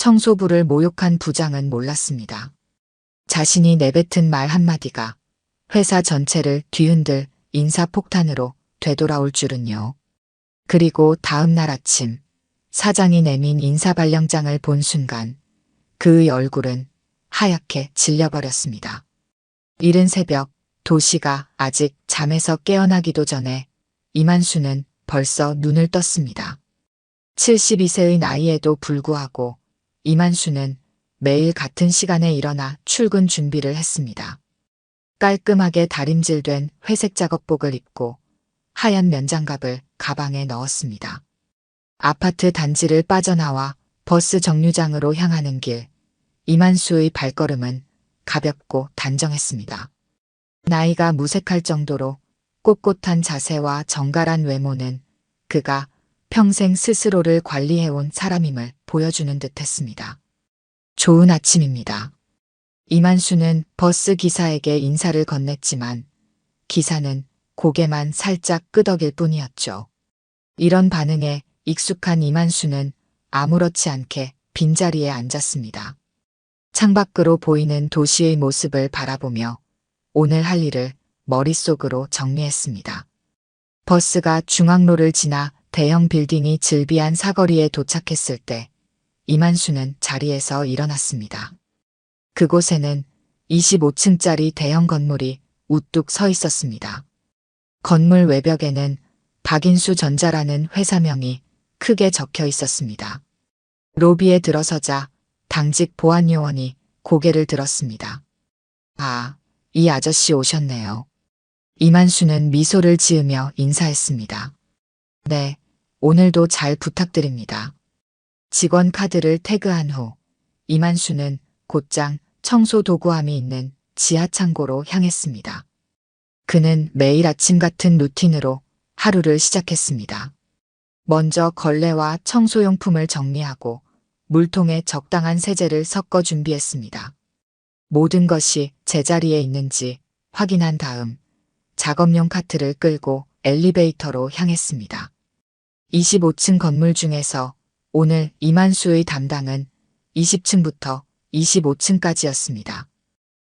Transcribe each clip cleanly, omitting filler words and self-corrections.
청소부를 모욕한 부장은 몰랐습니다. 자신이 내뱉은 말 한마디가 회사 전체를 뒤흔들 인사폭탄으로 되돌아올 줄은요. 그리고 다음 날 아침 사장이 내민 인사발령장을 본 순간 그의 얼굴은 하얗게 질려버렸습니다. 이른 새벽 도시가 아직 잠에서 깨어나기도 전에 이만수는 벌써 눈을 떴습니다. 72세의 나이에도 불구하고 이만수는 매일 같은 시간에 일어나 출근 준비를 했습니다. 깔끔하게 다림질된 회색 작업복을 입고 하얀 면장갑을 가방에 넣었습니다. 아파트 단지를 빠져나와 버스 정류장으로 향하는 길, 이만수의 발걸음은 가볍고 단정했습니다. 나이가 무색할 정도로 꼿꼿한 자세와 정갈한 외모는 그가 평생 스스로를 관리해온 사람임을 보여주는 듯했습니다. 좋은 아침입니다. 이만수는 버스 기사에게 인사를 건넸지만 기사는 고개만 살짝 끄덕일 뿐이었죠. 이런 반응에 익숙한 이만수는 아무렇지 않게 빈자리에 앉았습니다. 창밖으로 보이는 도시의 모습을 바라보며 오늘 할 일을 머릿속으로 정리했습니다. 버스가 중앙로를 지나 대형 빌딩이 즐비한 사거리에 도착했을 때 이만수는 자리에서 일어났습니다. 그곳에는 25층짜리 대형 건물이 우뚝 서 있었습니다. 건물 외벽에는 박인수 전자라는 회사명이 크게 적혀 있었습니다. 로비에 들어서자 당직 보안요원이 고개를 들었습니다. 아, 이 아저씨 오셨네요. 이만수는 미소를 지으며 인사했습니다. 네, 오늘도 잘 부탁드립니다. 직원 카드를 태그한 후 이만수는 곧장 청소 도구함이 있는 지하 창고로 향했습니다. 그는 매일 아침 같은 루틴으로 하루를 시작했습니다. 먼저 걸레와 청소용품을 정리하고 물통에 적당한 세제를 섞어 준비했습니다. 모든 것이 제자리에 있는지 확인한 다음 작업용 카트를 끌고 엘리베이터로 향했습니다. 25층 건물 중에서 오늘 이만수의 담당은 20층부터 25층까지였습니다.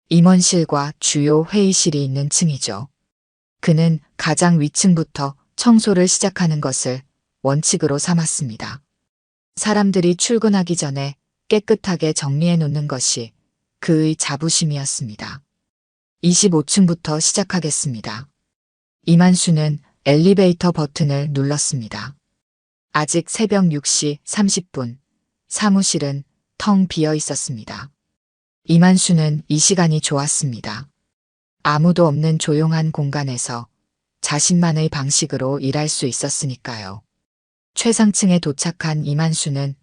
임원실과 주요 회의실이 있는 층이죠. 그는 가장 위층부터 청소를 시작하는 것을 원칙으로 삼았습니다. 사람들이 출근하기 전에 깨끗하게 정리해 놓는 것이 그의 자부심이었습니다. 25층부터 시작하겠습니다. 이만수는 엘리베이터 버튼을 눌렀습니다. 아직 새벽 6시 30분, 사무실은 텅 비어 있었습니다. 이만수는 이 시간이 좋았습니다. 아무도 없는 조용한 공간에서 자신만의 방식으로 일할 수 있었으니까요. 최상층에 도착한 이만수는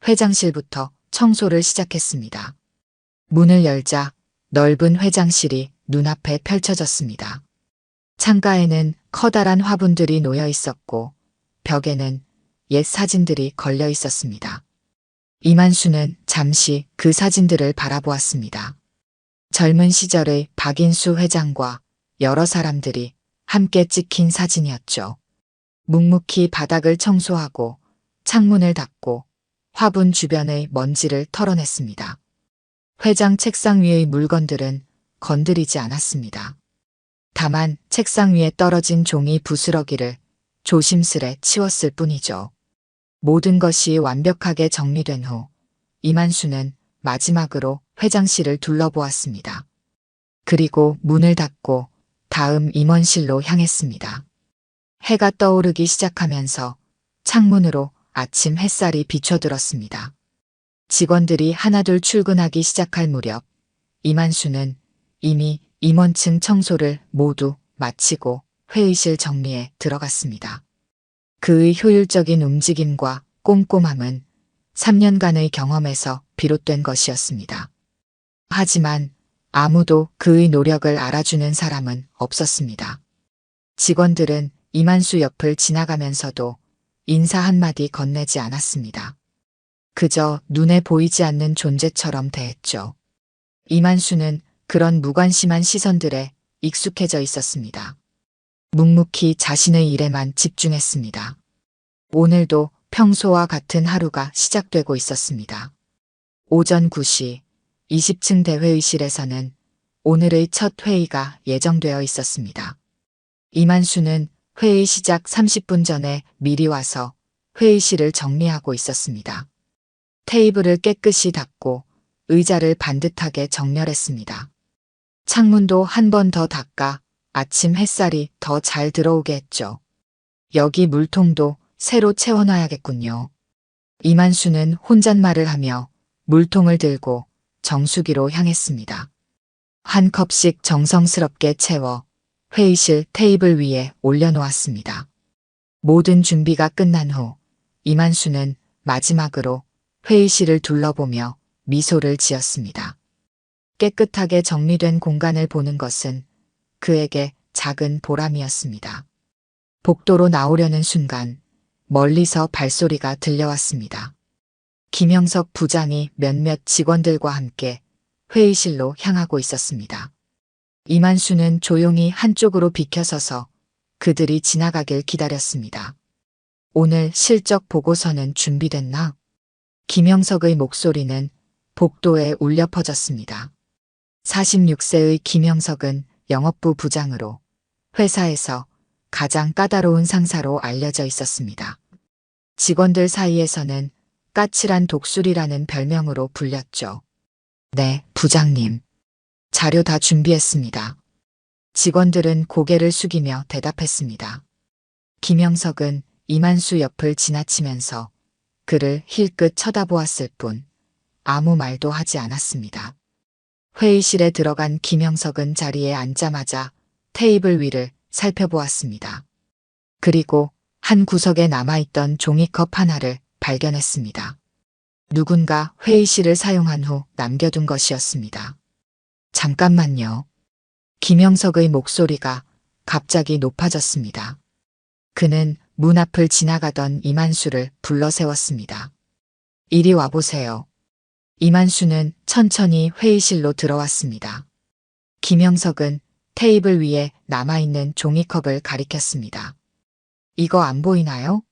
회장실부터 청소를 시작했습니다. 문을 열자 넓은 회장실이 눈앞에 펼쳐졌습니다. 창가에는 커다란 화분들이 놓여 있었고 벽에는 옛 사진들이 걸려 있었습니다. 이만수는 잠시 그 사진들을 바라보았습니다. 젊은 시절의 박인수 회장과 여러 사람들이 함께 찍힌 사진이었죠. 묵묵히 바닥을 청소하고 창문을 닫고 화분 주변의 먼지를 털어냈습니다. 회장 책상 위의 물건들은 건드리지 않았습니다. 다만 책상 위에 떨어진 종이 부스러기를 조심스레 치웠을 뿐이죠. 모든 것이 완벽하게 정리된 후 이만수는 마지막으로 회장실을 둘러보았습니다. 그리고 문을 닫고 다음 임원실로 향했습니다. 해가 떠오르기 시작하면서 창문으로 아침 햇살이 비춰들었습니다. 직원들이 하나둘 출근하기 시작할 무렵 이만수는 이미 임원층 청소를 모두 마치고 회의실 정리에 들어갔습니다. 그의 효율적인 움직임과 꼼꼼함은 3년간의 경험에서 비롯된 것이었습니다. 하지만 아무도 그의 노력을 알아주는 사람은 없었습니다. 직원들은 이만수 옆을 지나가면서도 인사 한마디 건네지 않았습니다. 그저 눈에 보이지 않는 존재처럼 대했죠. 이만수는 그런 무관심한 시선들에 익숙해져 있었습니다. 묵묵히 자신의 일에만 집중했습니다. 오늘도 평소와 같은 하루가 시작되고 있었습니다. 오전 9시 20층 대회의실에서는 오늘의 첫 회의가 예정되어 있었습니다. 이만수는 회의 시작 30분 전에 미리 와서 회의실을 정리하고 있었습니다. 테이블을 깨끗이 닦고 의자를 반듯하게 정렬했습니다. 창문도 한 번 더 닦아 아침 햇살이 더 잘 들어오게 했죠. 여기 물통도 새로 채워놔야겠군요. 이만수는 혼잣말을 하며 물통을 들고 정수기로 향했습니다. 한 컵씩 정성스럽게 채워 회의실 테이블 위에 올려놓았습니다. 모든 준비가 끝난 후 이만수는 마지막으로 회의실을 둘러보며 미소를 지었습니다. 깨끗하게 정리된 공간을 보는 것은 그에게 작은 보람이었습니다. 복도로 나오려는 순간 멀리서 발소리가 들려왔습니다. 김영석 부장이 몇몇 직원들과 함께 회의실로 향하고 있었습니다. 이만수는 조용히 한쪽으로 비켜서서 그들이 지나가길 기다렸습니다. 오늘 실적 보고서는 준비됐나? 김영석의 목소리는 복도에 울려 퍼졌습니다. 46세의 김영석은 영업부 부장으로 회사에서 가장 까다로운 상사로 알려져 있었습니다. 직원들 사이에서는 까칠한 독수리라는 별명으로 불렸죠. 네, 부장님. 자료 다 준비했습니다. 직원들은 고개를 숙이며 대답했습니다. 김영석은 이만수 옆을 지나치면서 그를 힐끗 쳐다보았을 뿐 아무 말도 하지 않았습니다. 회의실에 들어간 김영석은 자리에 앉자마자 테이블 위를 살펴보았습니다. 그리고 한 구석에 남아있던 종이컵 하나를 발견했습니다. 누군가 회의실을 사용한 후 남겨둔 것이었습니다. 잠깐만요. 김영석의 목소리가 갑자기 높아졌습니다. 그는 문 앞을 지나가던 이만수를 불러 세웠습니다. 이리 와보세요. 이만수는 천천히 회의실로 들어왔습니다. 김영석은 테이블 위에 남아있는 종이컵을 가리켰습니다. 이거 안 보이나요?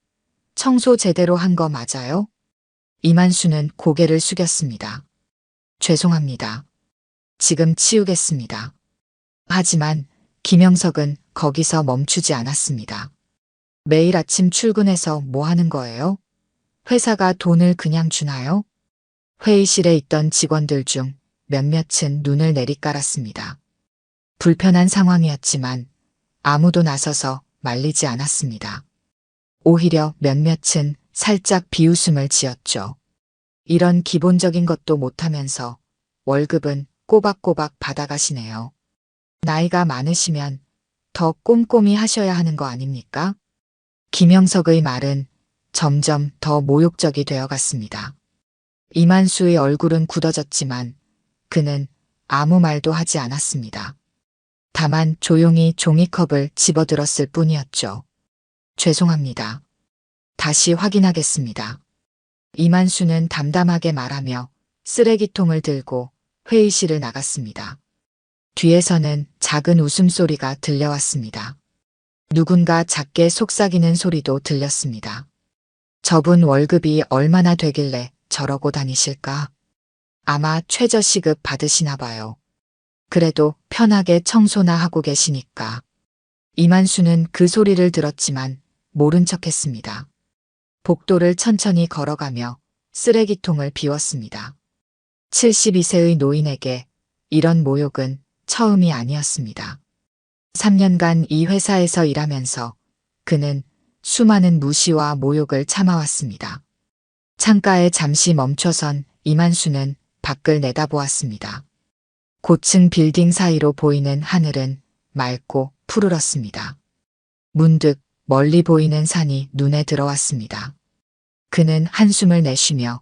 청소 제대로 한 거 맞아요? 이만수는 고개를 숙였습니다. 죄송합니다. 지금 치우겠습니다. 하지만 김영석은 거기서 멈추지 않았습니다. 매일 아침 출근해서 뭐 하는 거예요? 회사가 돈을 그냥 주나요? 회의실에 있던 직원들 중 몇몇은 눈을 내리깔았습니다. 불편한 상황이었지만 아무도 나서서 말리지 않았습니다. 오히려 몇몇은 살짝 비웃음을 지었죠. 이런 기본적인 것도 못하면서 월급은 꼬박꼬박 받아가시네요. 나이가 많으시면 더 꼼꼼히 하셔야 하는 거 아닙니까? 김영석의 말은 점점 더 모욕적이 되어갔습니다. 이만수의 얼굴은 굳어졌지만 그는 아무 말도 하지 않았습니다. 다만 조용히 종이컵을 집어들었을 뿐이었죠. 죄송합니다. 다시 확인하겠습니다. 이만수는 담담하게 말하며 쓰레기통을 들고 회의실을 나갔습니다. 뒤에서는 작은 웃음소리가 들려왔습니다. 누군가 작게 속삭이는 소리도 들렸습니다. 저분 월급이 얼마나 되길래 저러고 다니실까? 아마 최저 시급 받으시나 봐요. 그래도 편하게 청소나 하고 계시니까. 이만수는 그 소리를 들었지만 모른 척했습니다. 복도를 천천히 걸어가며 쓰레기통을 비웠습니다. 72세의 노인에게 이런 모욕은 처음이 아니었습니다. 3년간 이 회사에서 일하면서 그는 수많은 무시와 모욕을 참아왔습니다. 창가에 잠시 멈춰선 이만수는 밖을 내다보았습니다. 고층 빌딩 사이로 보이는 하늘은 맑고 푸르렀습니다. 문득 멀리 보이는 산이 눈에 들어왔습니다. 그는 한숨을 내쉬며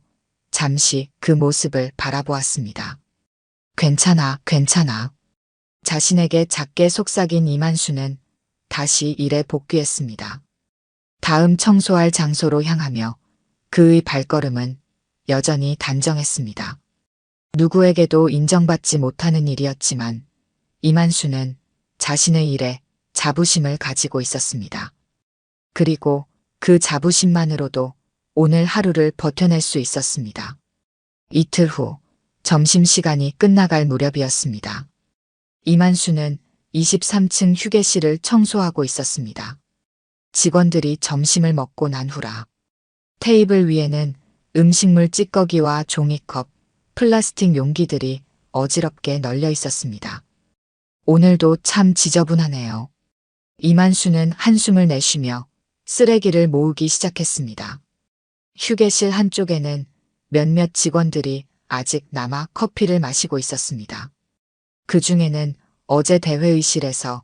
잠시 그 모습을 바라보았습니다. 괜찮아, 괜찮아. 자신에게 작게 속삭인 이만수는 다시 일에 복귀했습니다. 다음 청소할 장소로 향하며 그의 발걸음은 여전히 단정했습니다. 누구에게도 인정받지 못하는 일이었지만 이만수는 자신의 일에 자부심을 가지고 있었습니다. 그리고 그 자부심만으로도 오늘 하루를 버텨낼 수 있었습니다. 이틀 후 점심시간이 끝나갈 무렵이었습니다. 이만수는 23층 휴게실을 청소하고 있었습니다. 직원들이 점심을 먹고 난 후라 테이블 위에는 음식물 찌꺼기와 종이컵, 플라스틱 용기들이 어지럽게 널려 있었습니다. 오늘도 참 지저분하네요. 이만수는 한숨을 내쉬며 쓰레기를 모으기 시작했습니다. 휴게실 한쪽에는 몇몇 직원들이 아직 남아 커피를 마시고 있었습니다. 그 중에는 어제 대회의실에서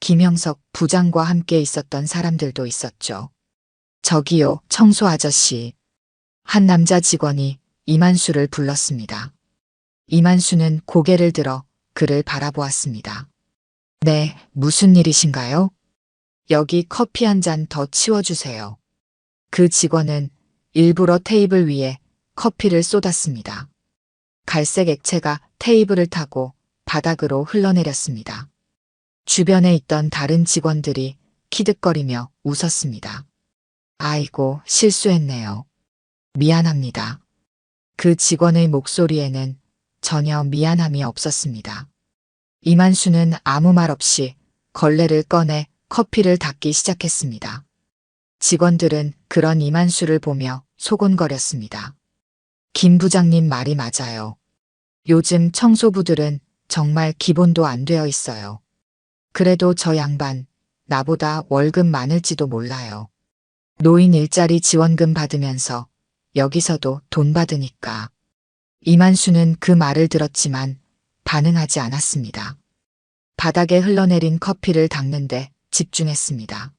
김형석 부장과 함께 있었던 사람들도 있었죠. 저기요, 청소 아저씨. 한 남자 직원이 이만수를 불렀습니다. 이만수는 고개를 들어 그를 바라보았습니다. 네, 무슨 일이신가요? 여기 커피 한 잔 더 치워주세요. 그 직원은 일부러 테이블 위에 커피를 쏟았습니다. 갈색 액체가 테이블을 타고 바닥으로 흘러내렸습니다. 주변에 있던 다른 직원들이 키득거리며 웃었습니다. 아이고, 실수했네요. 미안합니다. 그 직원의 목소리에는 전혀 미안함이 없었습니다. 이만수는 아무 말 없이 걸레를 꺼내 커피를 닦기 시작했습니다. 직원들은 그런 이만수를 보며 소곤거렸습니다. 김 부장님 말이 맞아요. 요즘 청소부들은 정말 기본도 안 되어 있어요. 그래도 저 양반 나보다 월급 많을지도 몰라요. 노인 일자리 지원금 받으면서 여기서도 돈 받으니까. 이만수는 그 말을 들었지만 반응하지 않았습니다. 바닥에 흘러내린 커피를 닦는데 집중했습니다.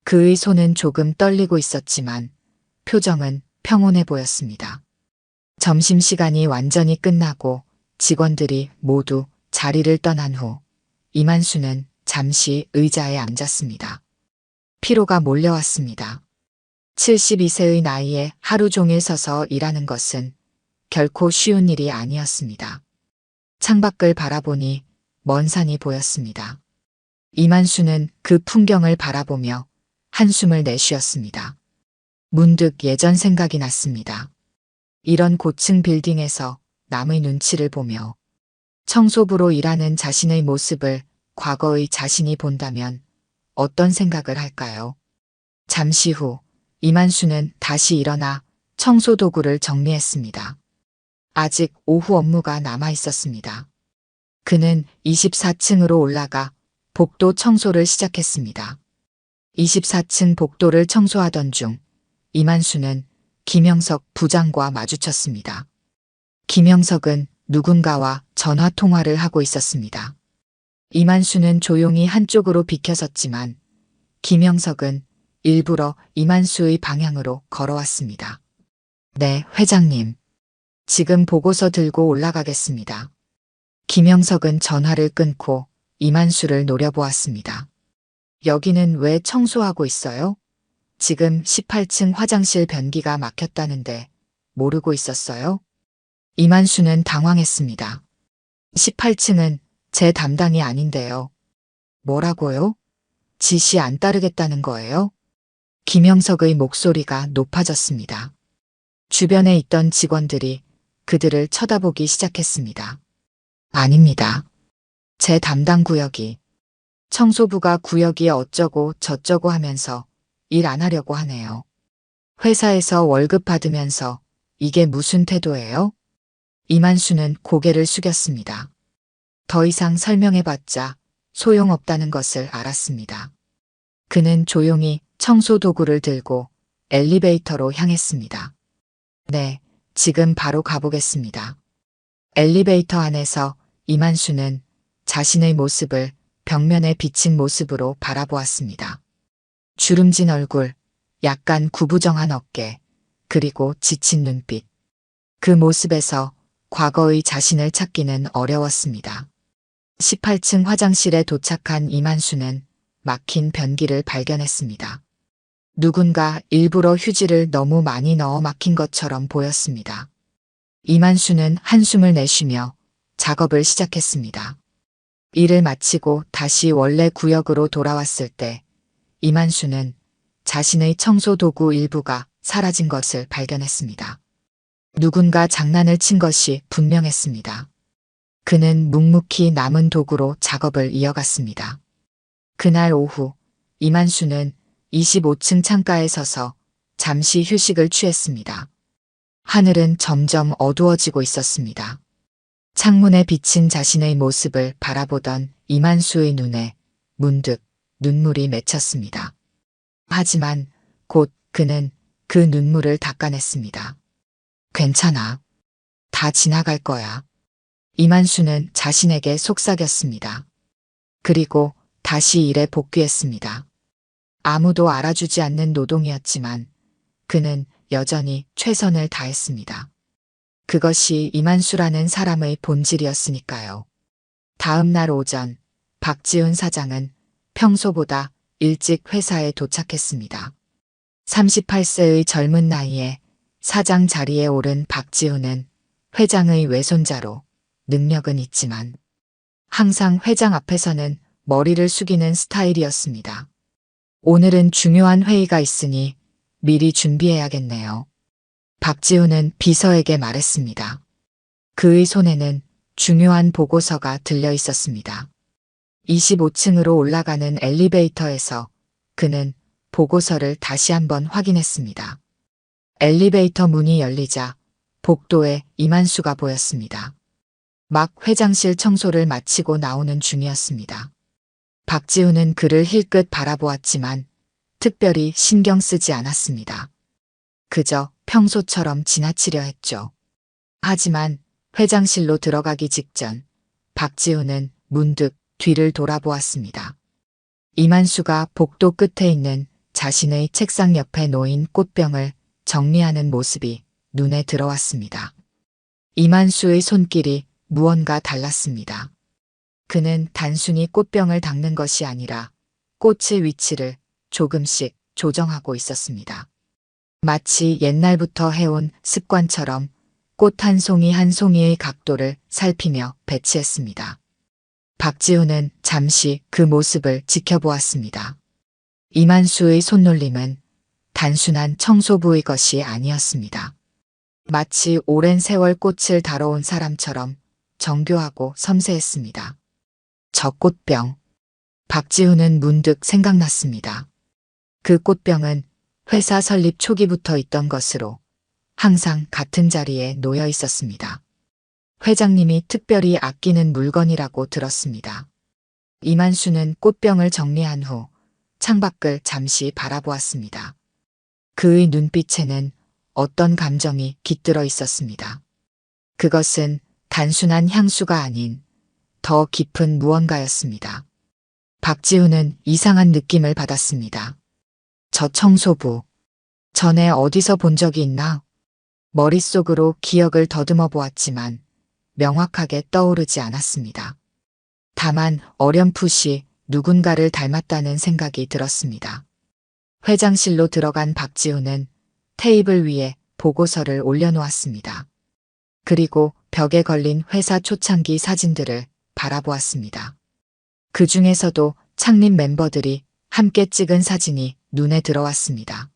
그의 손은 조금 떨리고 있었지만 표정은 평온해 보였습니다. 점심시간이 완전히 끝나고 직원들이 모두 자리를 떠난 후 이만수는 잠시 의자에 앉았습니다. 피로가 몰려왔습니다. 72세의 나이에 하루 종일 서서 일하는 것은 결코 쉬운 일이 아니었습니다. 창밖을 바라보니 먼 산이 보였습니다. 이만수는 그 풍경을 바라보며 한숨을 내쉬었습니다. 문득 예전 생각이 났습니다. 이런 고층 빌딩에서 남의 눈치를 보며 청소부로 일하는 자신의 모습을 과거의 자신이 본다면 어떤 생각을 할까요? 잠시 후 이만수는 다시 일어나 청소 도구를 정리했습니다. 아직 오후 업무가 남아 있었습니다. 그는 24층으로 올라가 복도 청소를 시작했습니다. 24층 복도를 청소하던 중 이만수는 김형석 부장과 마주쳤습니다. 김형석은 누군가와 전화 통화를 하고 있었습니다. 이만수는 조용히 한쪽으로 비켜섰지만 김형석은 일부러 이만수의 방향으로 걸어왔습니다. 네, 회장님. 지금 보고서 들고 올라가겠습니다. 김형석은 전화를 끊고 이만수를 노려보았습니다. 여기는 왜 청소하고 있어요? 지금 18층 화장실 변기가 막혔다는데 모르고 있었어요? 이만수는 당황했습니다. 18층은 제 담당이 아닌데요. 뭐라고요? 지시 안 따르겠다는 거예요? 김형석의 목소리가 높아졌습니다. 주변에 있던 직원들이 그들을 쳐다보기 시작했습니다. 아닙니다. 제 담당 구역이 청소부가 구역이 어쩌고 저쩌고 하면서 일 안 하려고 하네요. 회사에서 월급 받으면서 이게 무슨 태도예요? 이만수는 고개를 숙였습니다. 더 이상 설명해봤자 소용없다는 것을 알았습니다. 그는 조용히 청소 도구를 들고 엘리베이터로 향했습니다. 네, 지금 바로 가보겠습니다. 엘리베이터 안에서 이만수는 자신의 모습을 벽면에 비친 모습으로 바라보았습니다. 주름진 얼굴, 약간 구부정한 어깨, 그리고 지친 눈빛. 그 모습에서 과거의 자신을 찾기는 어려웠습니다. 18층 화장실에 도착한 이만수는 막힌 변기를 발견했습니다. 누군가 일부러 휴지를 너무 많이 넣어 막힌 것처럼 보였습니다. 이만수는 한숨을 내쉬며 작업을 시작했습니다. 일을 마치고 다시 원래 구역으로 돌아왔을 때 이만수는 자신의 청소 도구 일부가 사라진 것을 발견했습니다. 누군가 장난을 친 것이 분명했습니다. 그는 묵묵히 남은 도구로 작업을 이어갔습니다. 그날 오후 이만수는 25층 창가에 서서 잠시 휴식을 취했습니다. 하늘은 점점 어두워지고 있었습니다. 창문에 비친 자신의 모습을 바라보던 이만수의 눈에 문득 눈물이 맺혔습니다. 하지만 곧 그는 그 눈물을 닦아냈습니다. 괜찮아. 다 지나갈 거야. 이만수는 자신에게 속삭였습니다. 그리고 다시 일에 복귀했습니다. 아무도 알아주지 않는 노동이었지만 그는 여전히 최선을 다했습니다. 그것이 이만수라는 사람의 본질이었으니까요. 다음 날 오전 박지훈 사장은 평소보다 일찍 회사에 도착했습니다. 38세의 젊은 나이에 사장 자리에 오른 박지훈은 회장의 외손자로 능력은 있지만 항상 회장 앞에서는 머리를 숙이는 스타일이었습니다. 오늘은 중요한 회의가 있으니 미리 준비해야겠네요. 박지훈은 비서에게 말했습니다. 그의 손에는 중요한 보고서가 들려 있었습니다. 25층으로 올라가는 엘리베이터에서 그는 보고서를 다시 한번 확인했습니다. 엘리베이터 문이 열리자 복도에 이만수가 보였습니다. 막 회장실 청소를 마치고 나오는 중이었습니다. 박지훈은 그를 힐끗 바라보았지만 특별히 신경 쓰지 않았습니다. 그저 평소처럼 지나치려 했죠. 하지만 회장실로 들어가기 직전 박지훈은 문득 뒤를 돌아보았습니다. 이만수가 복도 끝에 있는 자신의 책상 옆에 놓인 꽃병을 정리하는 모습이 눈에 들어왔습니다. 이만수의 손길이 무언가 달랐습니다. 그는 단순히 꽃병을 닦는 것이 아니라 꽃의 위치를 조금씩 조정하고 있었습니다. 마치 옛날부터 해온 습관처럼 꽃 한 송이 한 송이의 각도를 살피며 배치했습니다. 박지훈은 잠시 그 모습을 지켜보았습니다. 이만수의 손놀림은 단순한 청소부의 것이 아니었습니다. 마치 오랜 세월 꽃을 다뤄온 사람처럼 정교하고 섬세했습니다. 저 꽃병. 박지훈은 문득 생각났습니다. 그 꽃병은 회사 설립 초기부터 있던 것으로 항상 같은 자리에 놓여 있었습니다. 회장님이 특별히 아끼는 물건이라고 들었습니다. 이만수는 꽃병을 정리한 후 창밖을 잠시 바라보았습니다. 그의 눈빛에는 어떤 감정이 깃들어 있었습니다. 그것은 단순한 향수가 아닌 더 깊은 무언가였습니다. 박지훈은 이상한 느낌을 받았습니다. 저 청소부. 전에 어디서 본 적이 있나? 머릿속으로 기억을 더듬어 보았지만 명확하게 떠오르지 않았습니다. 다만 어렴풋이 누군가를 닮았다는 생각이 들었습니다. 회장실로 들어간 박지훈은 테이블 위에 보고서를 올려놓았습니다. 그리고 벽에 걸린 회사 초창기 사진들을 바라보았습니다. 그 중에서도 창립 멤버들이 함께 찍은 사진이 눈에 들어왔습니다.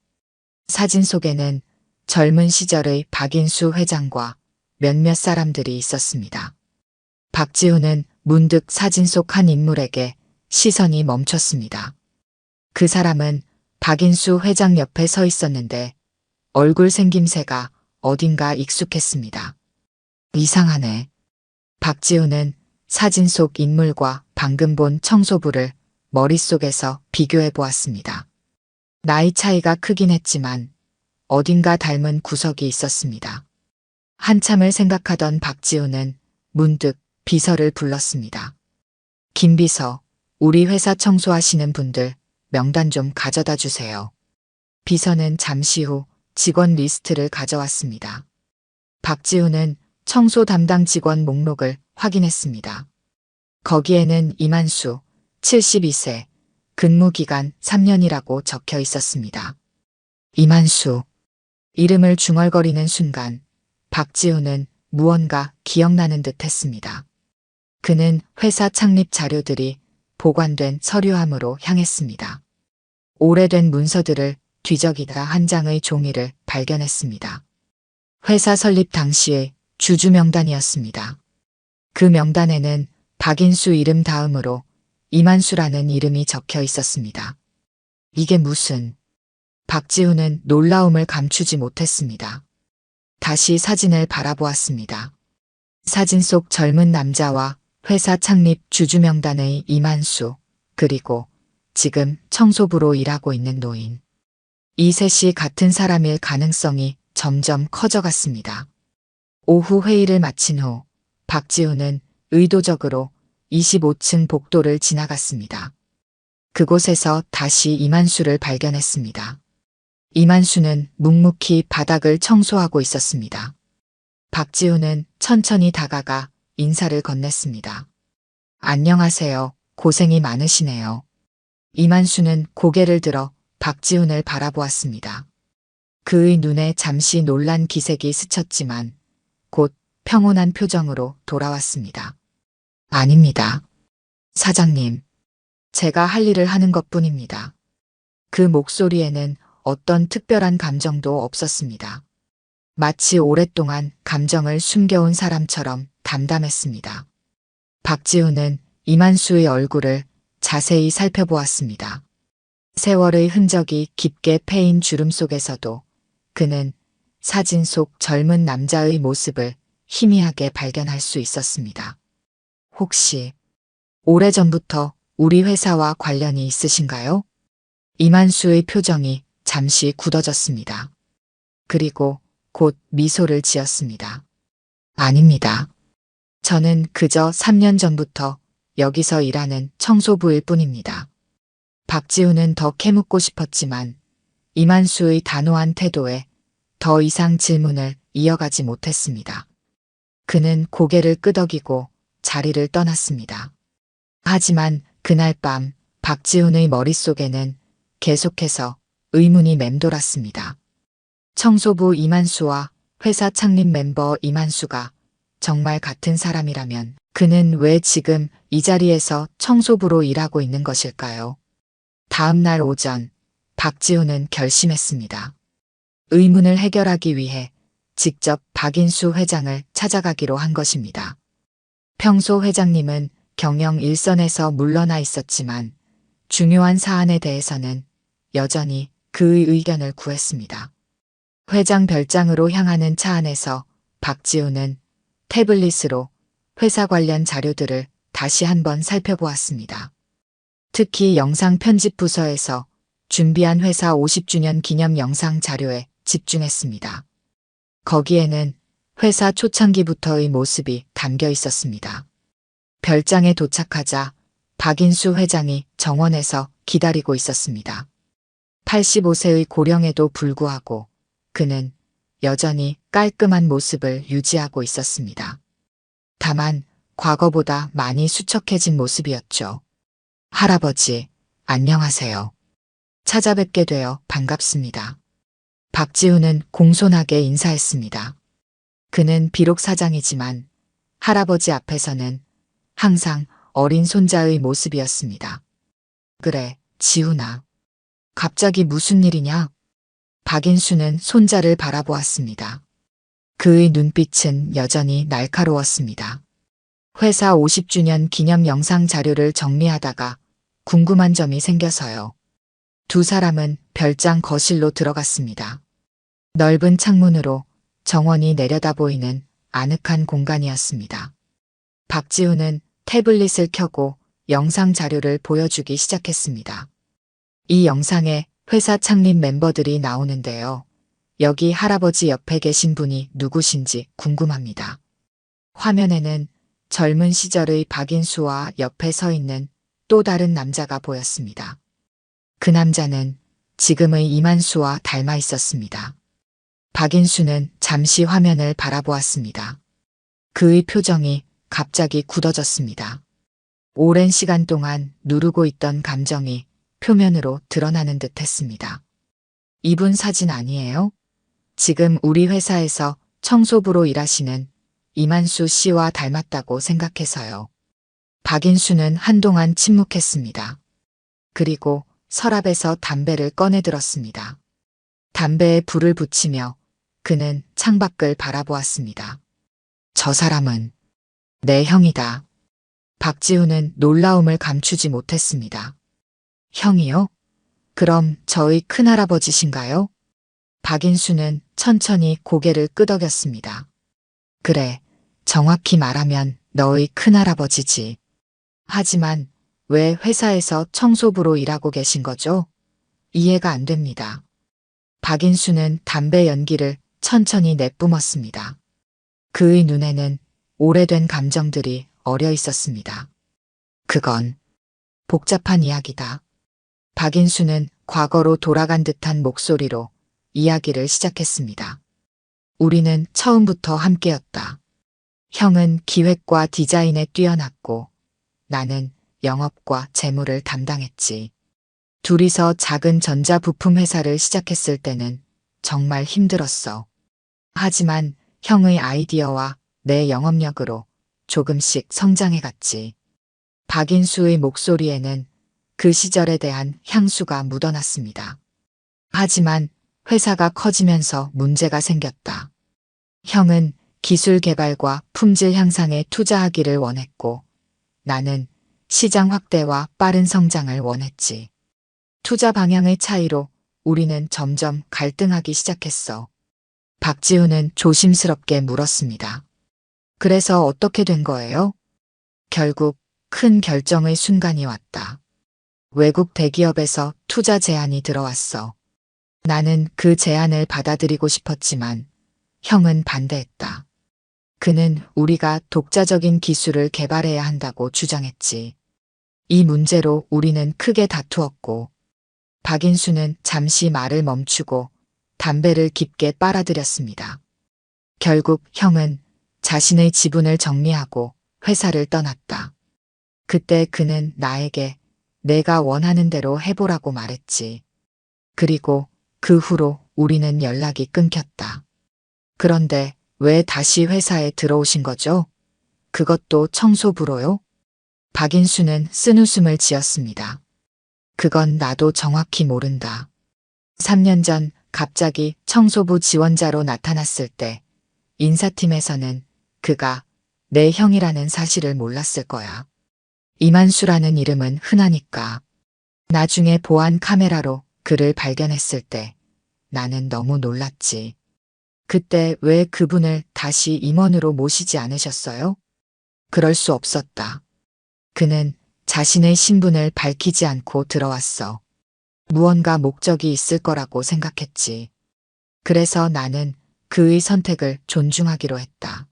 사진 속에는 젊은 시절의 박인수 회장과 몇몇 사람들이 있었습니다. 박지훈은 문득 사진 속 한 인물에게 시선이 멈췄습니다. 그 사람은 박인수 회장 옆에 서 있었는데 얼굴 생김새가 어딘가 익숙했습니다. 이상하네. 박지훈은 사진 속 인물과 방금 본 청소부를 머릿속에서 비교해 보았습니다. 나이 차이가 크긴 했지만 어딘가 닮은 구석이 있었습니다. 한참을 생각하던 박지훈은 문득 비서를 불렀습니다. 김 비서, 우리 회사 청소하시는 분들 명단 좀 가져다 주세요. 비서는 잠시 후 직원 리스트를 가져왔습니다. 박지훈은 청소 담당 직원 목록을 확인했습니다. 거기에는 이만수, 72세, 근무기간 3년이라고 적혀 있었습니다. 이만수. 이름을 중얼거리는 순간 박지훈은 무언가 기억나는 듯 했습니다. 그는 회사 창립 자료들이 보관된 서류함으로 향했습니다. 오래된 문서들을 뒤적이다 한 장의 종이를 발견했습니다. 회사 설립 당시의 주주 명단이었습니다. 그 명단에는 박인수 이름 다음으로 이만수라는 이름이 적혀 있었습니다. 이게 무슨... 박지훈은 놀라움을 감추지 못했습니다. 다시 사진을 바라보았습니다. 사진 속 젊은 남자와 회사 창립 주주 명단의 이만수, 그리고 지금 청소부로 일하고 있는 노인. 이 셋이 같은 사람일 가능성이 점점 커져갔습니다. 오후 회의를 마친 후 박지훈은 의도적으로 25층 복도를 지나갔습니다. 그곳에서 다시 이만수를 발견했습니다. 이만수는 묵묵히 바닥을 청소하고 있었습니다. 박지훈은 천천히 다가가 인사를 건넸습니다. 안녕하세요. 고생이 많으시네요. 이만수는 고개를 들어 박지훈을 바라보았습니다. 그의 눈에 잠시 놀란 기색이 스쳤지만 곧 평온한 표정으로 돌아왔습니다. 아닙니다. 사장님. 제가 할 일을 하는 것뿐입니다. 그 목소리에는 어떤 특별한 감정도 없었습니다. 마치 오랫동안 감정을 숨겨온 사람처럼 담담했습니다. 박지훈은 이만수의 얼굴을 자세히 살펴보았습니다. 세월의 흔적이 깊게 패인 주름 속에서도 그는 사진 속 젊은 남자의 모습을 희미하게 발견할 수 있었습니다. 혹시 오래전부터 우리 회사와 관련이 있으신가요? 이만수의 표정이 잠시 굳어졌습니다. 그리고 곧 미소를 지었습니다. 아닙니다. 저는 그저 3년 전부터 여기서 일하는 청소부일 뿐입니다. 박지훈은 더 캐묻고 싶었지만 이만수의 단호한 태도에 더 이상 질문을 이어가지 못했습니다. 그는 고개를 끄덕이고 자리를 떠났습니다. 하지만 그날 밤 박지훈의 머릿속에는 계속해서 의문이 맴돌았습니다. 청소부 이만수와 회사 창립 멤버 이만수가 정말 같은 사람이라면 그는 왜 지금 이 자리에서 청소부로 일하고 있는 것일까요? 다음 날 오전 박지훈은 결심했습니다. 의문을 해결하기 위해 직접 박인수 회장을 찾아가기로 한 것입니다. 평소 회장님은 경영 일선에서 물러나 있었지만 중요한 사안에 대해서는 여전히 그의 의견을 구했습니다. 회장 별장으로 향하는 차 안에서 박지훈은 태블릿으로 회사 관련 자료들을 다시 한번 살펴보았습니다. 특히 영상 편집 부서에서 준비한 회사 50주년 기념 영상 자료에 집중했습니다. 거기에는 회사 초창기부터의 모습이 담겨 있었습니다. 별장에 도착하자 박인수 회장이 정원에서 기다리고 있었습니다. 85세의 고령에도 불구하고 그는 여전히 깔끔한 모습을 유지하고 있었습니다. 다만 과거보다 많이 수척해진 모습이었죠. 할아버지, 안녕하세요. 찾아뵙게 되어 반갑습니다. 박지훈은 공손하게 인사했습니다. 그는 비록 사장이지만 할아버지 앞에서는 항상 어린 손자의 모습이었습니다. 그래, 지훈아. 갑자기 무슨 일이냐? 박인수는 손자를 바라보았습니다. 그의 눈빛은 여전히 날카로웠습니다. 회사 50주년 기념 영상 자료를 정리하다가 궁금한 점이 생겨서요. 두 사람은 별장 거실로 들어갔습니다. 넓은 창문으로 정원이 내려다 보이는 아늑한 공간이었습니다. 박지훈은 태블릿을 켜고 영상 자료를 보여주기 시작했습니다. 이 영상에 회사 창립 멤버들이 나오는데요. 여기 할아버지 옆에 계신 분이 누구신지 궁금합니다. 화면에는 젊은 시절의 박인수와 옆에 서 있는 또 다른 남자가 보였습니다. 그 남자는 지금의 이만수와 닮아 있었습니다. 박인수는 잠시 화면을 바라보았습니다. 그의 표정이 갑자기 굳어졌습니다. 오랜 시간 동안 누르고 있던 감정이 표면으로 드러나는 듯 했습니다. 이분 사진 아니에요? 지금 우리 회사에서 청소부로 일하시는 이만수 씨와 닮았다고 생각해서요. 박인수는 한동안 침묵했습니다. 그리고 서랍에서 담배를 꺼내 들었습니다. 담배에 불을 붙이며 그는 창밖을 바라보았습니다. 저 사람은 내 형이다. 박지훈은 놀라움을 감추지 못했습니다. 형이요? 그럼 저희 큰할아버지신가요? 박인수는 천천히 고개를 끄덕였습니다. 그래, 정확히 말하면 너의 큰할아버지지. 하지만 왜 회사에서 청소부로 일하고 계신 거죠? 이해가 안 됩니다. 박인수는 담배 연기를 천천히 내뿜었습니다. 그의 눈에는 오래된 감정들이 어려 있었습니다. 그건 복잡한 이야기다. 박인수는 과거로 돌아간 듯한 목소리로 이야기를 시작했습니다. 우리는 처음부터 함께였다. 형은 기획과 디자인에 뛰어났고 나는 영업과 재무를 담당했지. 둘이서 작은 전자부품 회사를 시작했을 때는 정말 힘들었어. 하지만 형의 아이디어와 내 영업력으로 조금씩 성장해갔지. 박인수의 목소리에는 그 시절에 대한 향수가 묻어났습니다. 하지만 회사가 커지면서 문제가 생겼다. 형은 기술 개발과 품질 향상에 투자하기를 원했고 나는 시장 확대와 빠른 성장을 원했지. 투자 방향의 차이로 우리는 점점 갈등하기 시작했어. 박지훈은 조심스럽게 물었습니다. 그래서 어떻게 된 거예요? 결국 큰 결정의 순간이 왔다. 외국 대기업에서 투자 제안이 들어왔어. 나는 그 제안을 받아들이고 싶었지만 형은 반대했다. 그는 우리가 독자적인 기술을 개발해야 한다고 주장했지. 이 문제로 우리는 크게 다투었고 박인수는 잠시 말을 멈추고 담배를 깊게 빨아들였습니다. 결국 형은 자신의 지분을 정리하고 회사를 떠났다. 그때 그는 나에게 내가 원하는 대로 해보라고 말했지. 그리고 그 후로 우리는 연락이 끊겼다. 그런데 왜 다시 회사에 들어오신 거죠? 그것도 청소부로요? 박인수는 쓴웃음을 지었습니다. 그건 나도 정확히 모른다. 3년 전 갑자기 청소부 지원자로 나타났을 때 인사팀에서는 그가 내 형이라는 사실을 몰랐을 거야. 이만수라는 이름은 흔하니까. 나중에 보안 카메라로 그를 발견했을 때 나는 너무 놀랐지. 그때 왜 그분을 다시 임원으로 모시지 않으셨어요? 그럴 수 없었다. 그는 자신의 신분을 밝히지 않고 들어왔어. 무언가 목적이 있을 거라고 생각했지. 그래서 나는 그의 선택을 존중하기로 했다.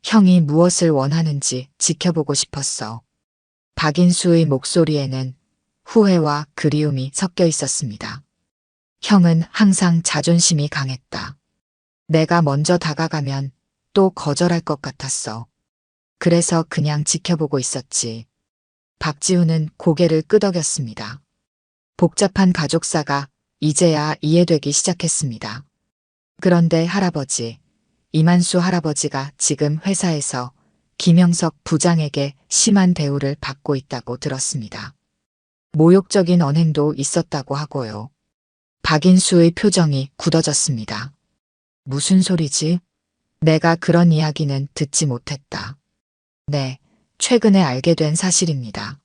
형이 무엇을 원하는지 지켜보고 싶었어. 박인수의 목소리에는 후회와 그리움이 섞여 있었습니다. 형은 항상 자존심이 강했다. 내가 먼저 다가가면 또 거절할 것 같았어. 그래서 그냥 지켜보고 있었지. 박지훈은 고개를 끄덕였습니다. 복잡한 가족사가 이제야 이해되기 시작했습니다. 그런데 할아버지, 이만수 할아버지가 지금 회사에서 김영석 부장에게 심한 대우를 받고 있다고 들었습니다. 모욕적인 언행도 있었다고 하고요. 박인수의 표정이 굳어졌습니다. 무슨 소리지? 내가 그런 이야기는 듣지 못했다. 네, 최근에 알게 된 사실입니다.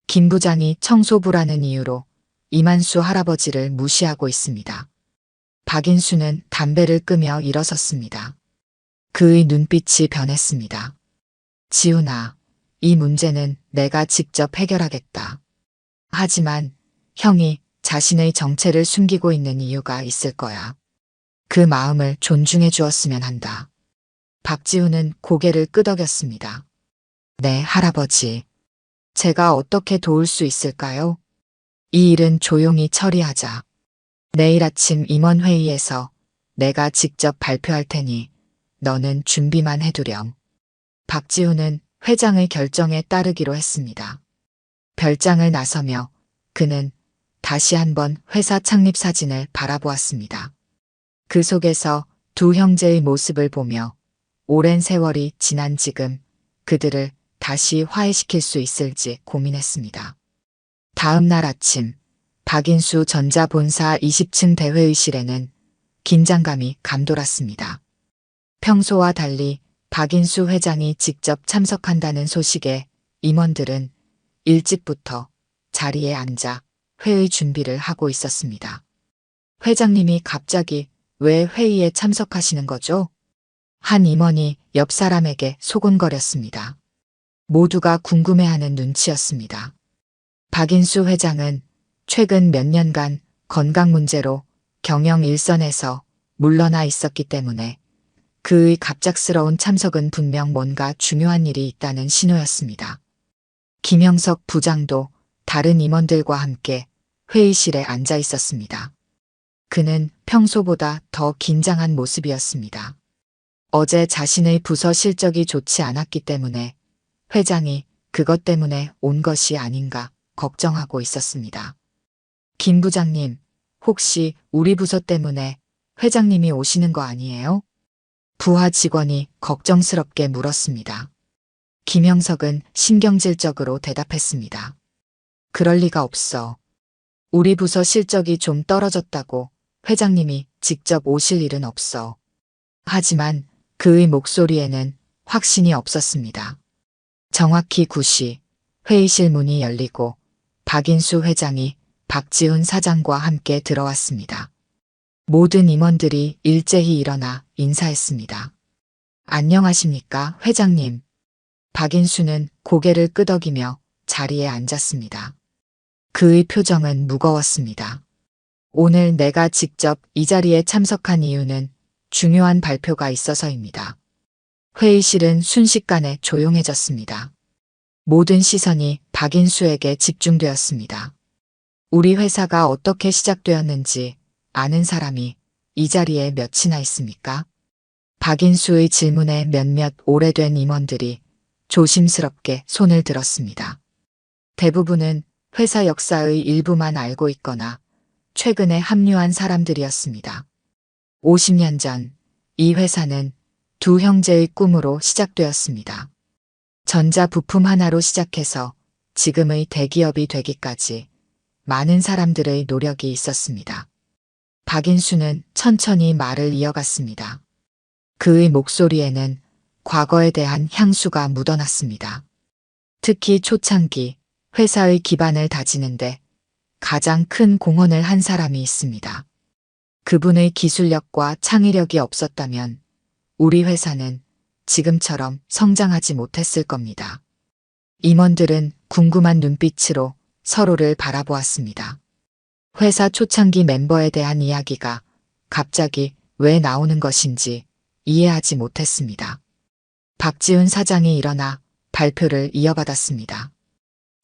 김 부장이 청소부라는 이유로 이만수 할아버지를 무시하고 있습니다. 박인수는 담배를 끄며 일어섰습니다. 그의 눈빛이 변했습니다. 지훈아, 이 문제는 내가 직접 해결하겠다. 하지만 형이 자신의 정체를 숨기고 있는 이유가 있을 거야. 그 마음을 존중해 주었으면 한다. 박지훈은 고개를 끄덕였습니다. 네, 할아버지. 제가 어떻게 도울 수 있을까요? 이 일은 조용히 처리하자. 내일 아침 임원회의에서 내가 직접 발표할 테니 너는 준비만 해두렴. 박지훈은 회장의 결정에 따르기로 했습니다. 별장을 나서며 그는 다시 한번 회사 창립 사진을 바라보았습니다. 그 속에서 두 형제의 모습을 보며 오랜 세월이 지난 지금 그들을 다시 화해시킬 수 있을지 고민했습니다. 다음 날 아침 박인수 전자본사 20층 대회의실에는 긴장감이 감돌았습니다. 평소와 달리 박인수 회장이 직접 참석한다는 소식에 임원들은 일찍부터 자리에 앉아 회의 준비를 하고 있었습니다. 회장님이 갑자기 왜 회의에 참석하시는 거죠? 한 임원이 옆 사람에게 소곤거렸습니다. 모두가 궁금해하는 눈치였습니다. 박인수 회장은 최근 몇 년간 건강 문제로 경영 일선에서 물러나 있었기 때문에 그의 갑작스러운 참석은 분명 뭔가 중요한 일이 있다는 신호였습니다. 김영석 부장도 다른 임원들과 함께 회의실에 앉아 있었습니다. 그는 평소보다 더 긴장한 모습이었습니다. 어제 자신의 부서 실적이 좋지 않았기 때문에 회장이 그것 때문에 온 것이 아닌가 걱정하고 있었습니다. 김 부장님, 혹시 우리 부서 때문에 회장님이 오시는 거 아니에요? 부하 직원이 걱정스럽게 물었습니다. 김영석은 신경질적으로 대답했습니다. 그럴 리가 없어. 우리 부서 실적이 좀 떨어졌다고 회장님이 직접 오실 일은 없어. 하지만 그의 목소리에는 확신이 없었습니다. 정확히 9시 회의실 문이 열리고 박인수 회장이 박지훈 사장과 함께 들어왔습니다. 모든 임원들이 일제히 일어나 인사했습니다. 안녕하십니까, 회장님. 박인수는 고개를 끄덕이며 자리에 앉았습니다. 그의 표정은 무거웠습니다. 오늘 내가 직접 이 자리에 참석한 이유는 중요한 발표가 있어서입니다. 회의실은 순식간에 조용해졌습니다. 모든 시선이 박인수에게 집중되었습니다. 우리 회사가 어떻게 시작되었는지 아는 사람이 이 자리에 몇이나 있습니까? 박인수의 질문에 몇몇 오래된 임원들이 조심스럽게 손을 들었습니다. 대부분은 회사 역사의 일부만 알고 있거나 최근에 합류한 사람들이었습니다. 50년 전 이 회사는 두 형제의 꿈으로 시작되었습니다. 전자 부품 하나로 시작해서 지금의 대기업이 되기까지 많은 사람들의 노력이 있었습니다. 박인수는 천천히 말을 이어갔습니다. 그의 목소리에는 과거에 대한 향수가 묻어났습니다. 특히 초창기 회사의 기반을 다지는데 가장 큰 공헌을 한 사람이 있습니다. 그분의 기술력과 창의력이 없었다면 우리 회사는 지금처럼 성장하지 못했을 겁니다. 임원들은 궁금한 눈빛으로 서로를 바라보았습니다. 회사 초창기 멤버에 대한 이야기가 갑자기 왜 나오는 것인지 이해하지 못했습니다. 박지훈 사장이 일어나 발표를 이어받았습니다.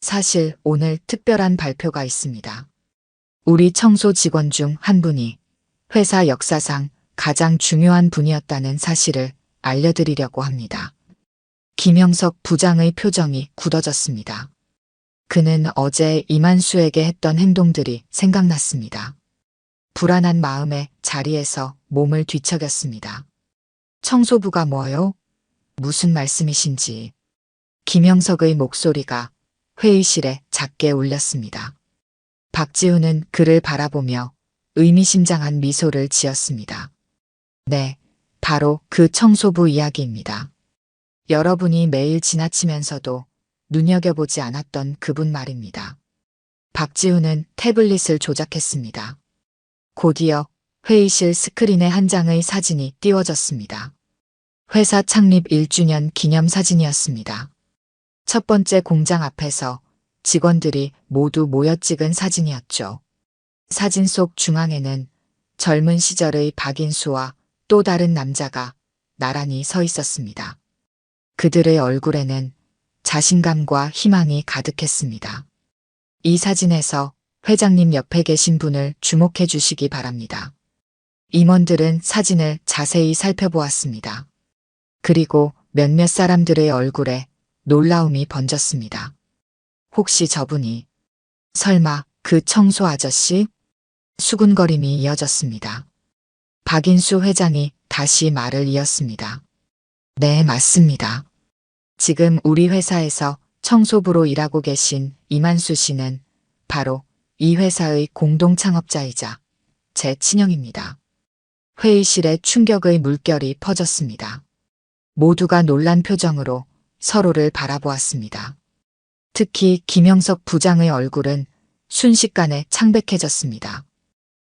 사실 오늘 특별한 발표가 있습니다. 우리 청소 직원 중 한 분이 회사 역사상 가장 중요한 분이었다는 사실을 알려드리려고 합니다. 김영석 부장의 표정이 굳어졌습니다. 그는 어제 이만수에게 했던 행동들이 생각났습니다. 불안한 마음에 자리에서 몸을 뒤척였습니다. 청소부가 뭐요? 무슨 말씀이신지. 김영석의 목소리가 회의실에 작게 울렸습니다. 박지훈은 그를 바라보며 의미심장한 미소를 지었습니다. 네, 바로 그 청소부 이야기입니다. 여러분이 매일 지나치면서도 눈여겨보지 않았던 그분 말입니다. 박지훈은 태블릿을 조작했습니다. 곧이어 회의실 스크린에 한 장의 사진이 띄워졌습니다. 회사 창립 1주년 기념 사진이었습니다. 첫 번째 공장 앞에서 직원들이 모두 모여 찍은 사진이었죠. 사진 속 중앙에는 젊은 시절의 박인수와 또 다른 남자가 나란히 서 있었습니다. 그들의 얼굴에는 자신감과 희망이 가득했습니다. 이 사진에서 회장님 옆에 계신 분을 주목해 주시기 바랍니다. 임원들은 사진을 자세히 살펴보았습니다. 그리고 몇몇 사람들의 얼굴에 놀라움이 번졌습니다. 혹시 저분이 설마 그 청소 아저씨? 수군거림이 이어졌습니다. 박인수 회장이 다시 말을 이었습니다. 네, 맞습니다. 지금 우리 회사에서 청소부로 일하고 계신 이만수 씨는 바로 이 회사의 공동 창업자이자 제 친형입니다. 회의실에 충격의 물결이 퍼졌습니다. 모두가 놀란 표정으로 서로를 바라보았습니다. 특히 김영석 부장의 얼굴은 순식간에 창백해졌습니다.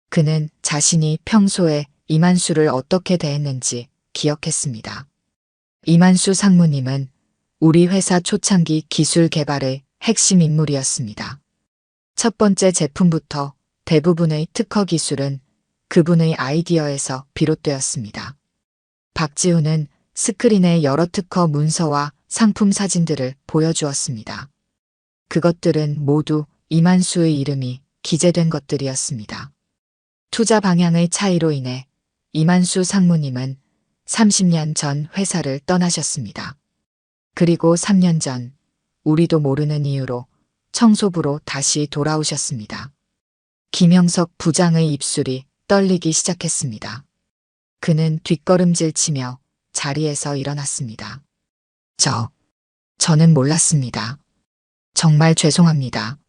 그는 자신이 평소에 이만수를 어떻게 대했는지 기억했습니다. 이만수 상무님은 우리 회사 초창기 기술 개발의 핵심 인물이었습니다. 첫 번째 제품부터 대부분의 특허 기술은 그분의 아이디어에서 비롯되었습니다. 박지훈은 스크린에 여러 특허 문서와 상품 사진들을 보여주었습니다. 그것들은 모두 이만수의 이름이 기재된 것들이었습니다. 투자 방향의 차이로 인해 이만수 상무님은 30년 전 회사를 떠나셨습니다. 그리고 3년 전 우리도 모르는 이유로 청소부로 다시 돌아오셨습니다. 김영석 부장의 입술이 떨리기 시작했습니다. 그는 뒷걸음질 치며 자리에서 일어났습니다. 저는 몰랐습니다. 정말 죄송합니다.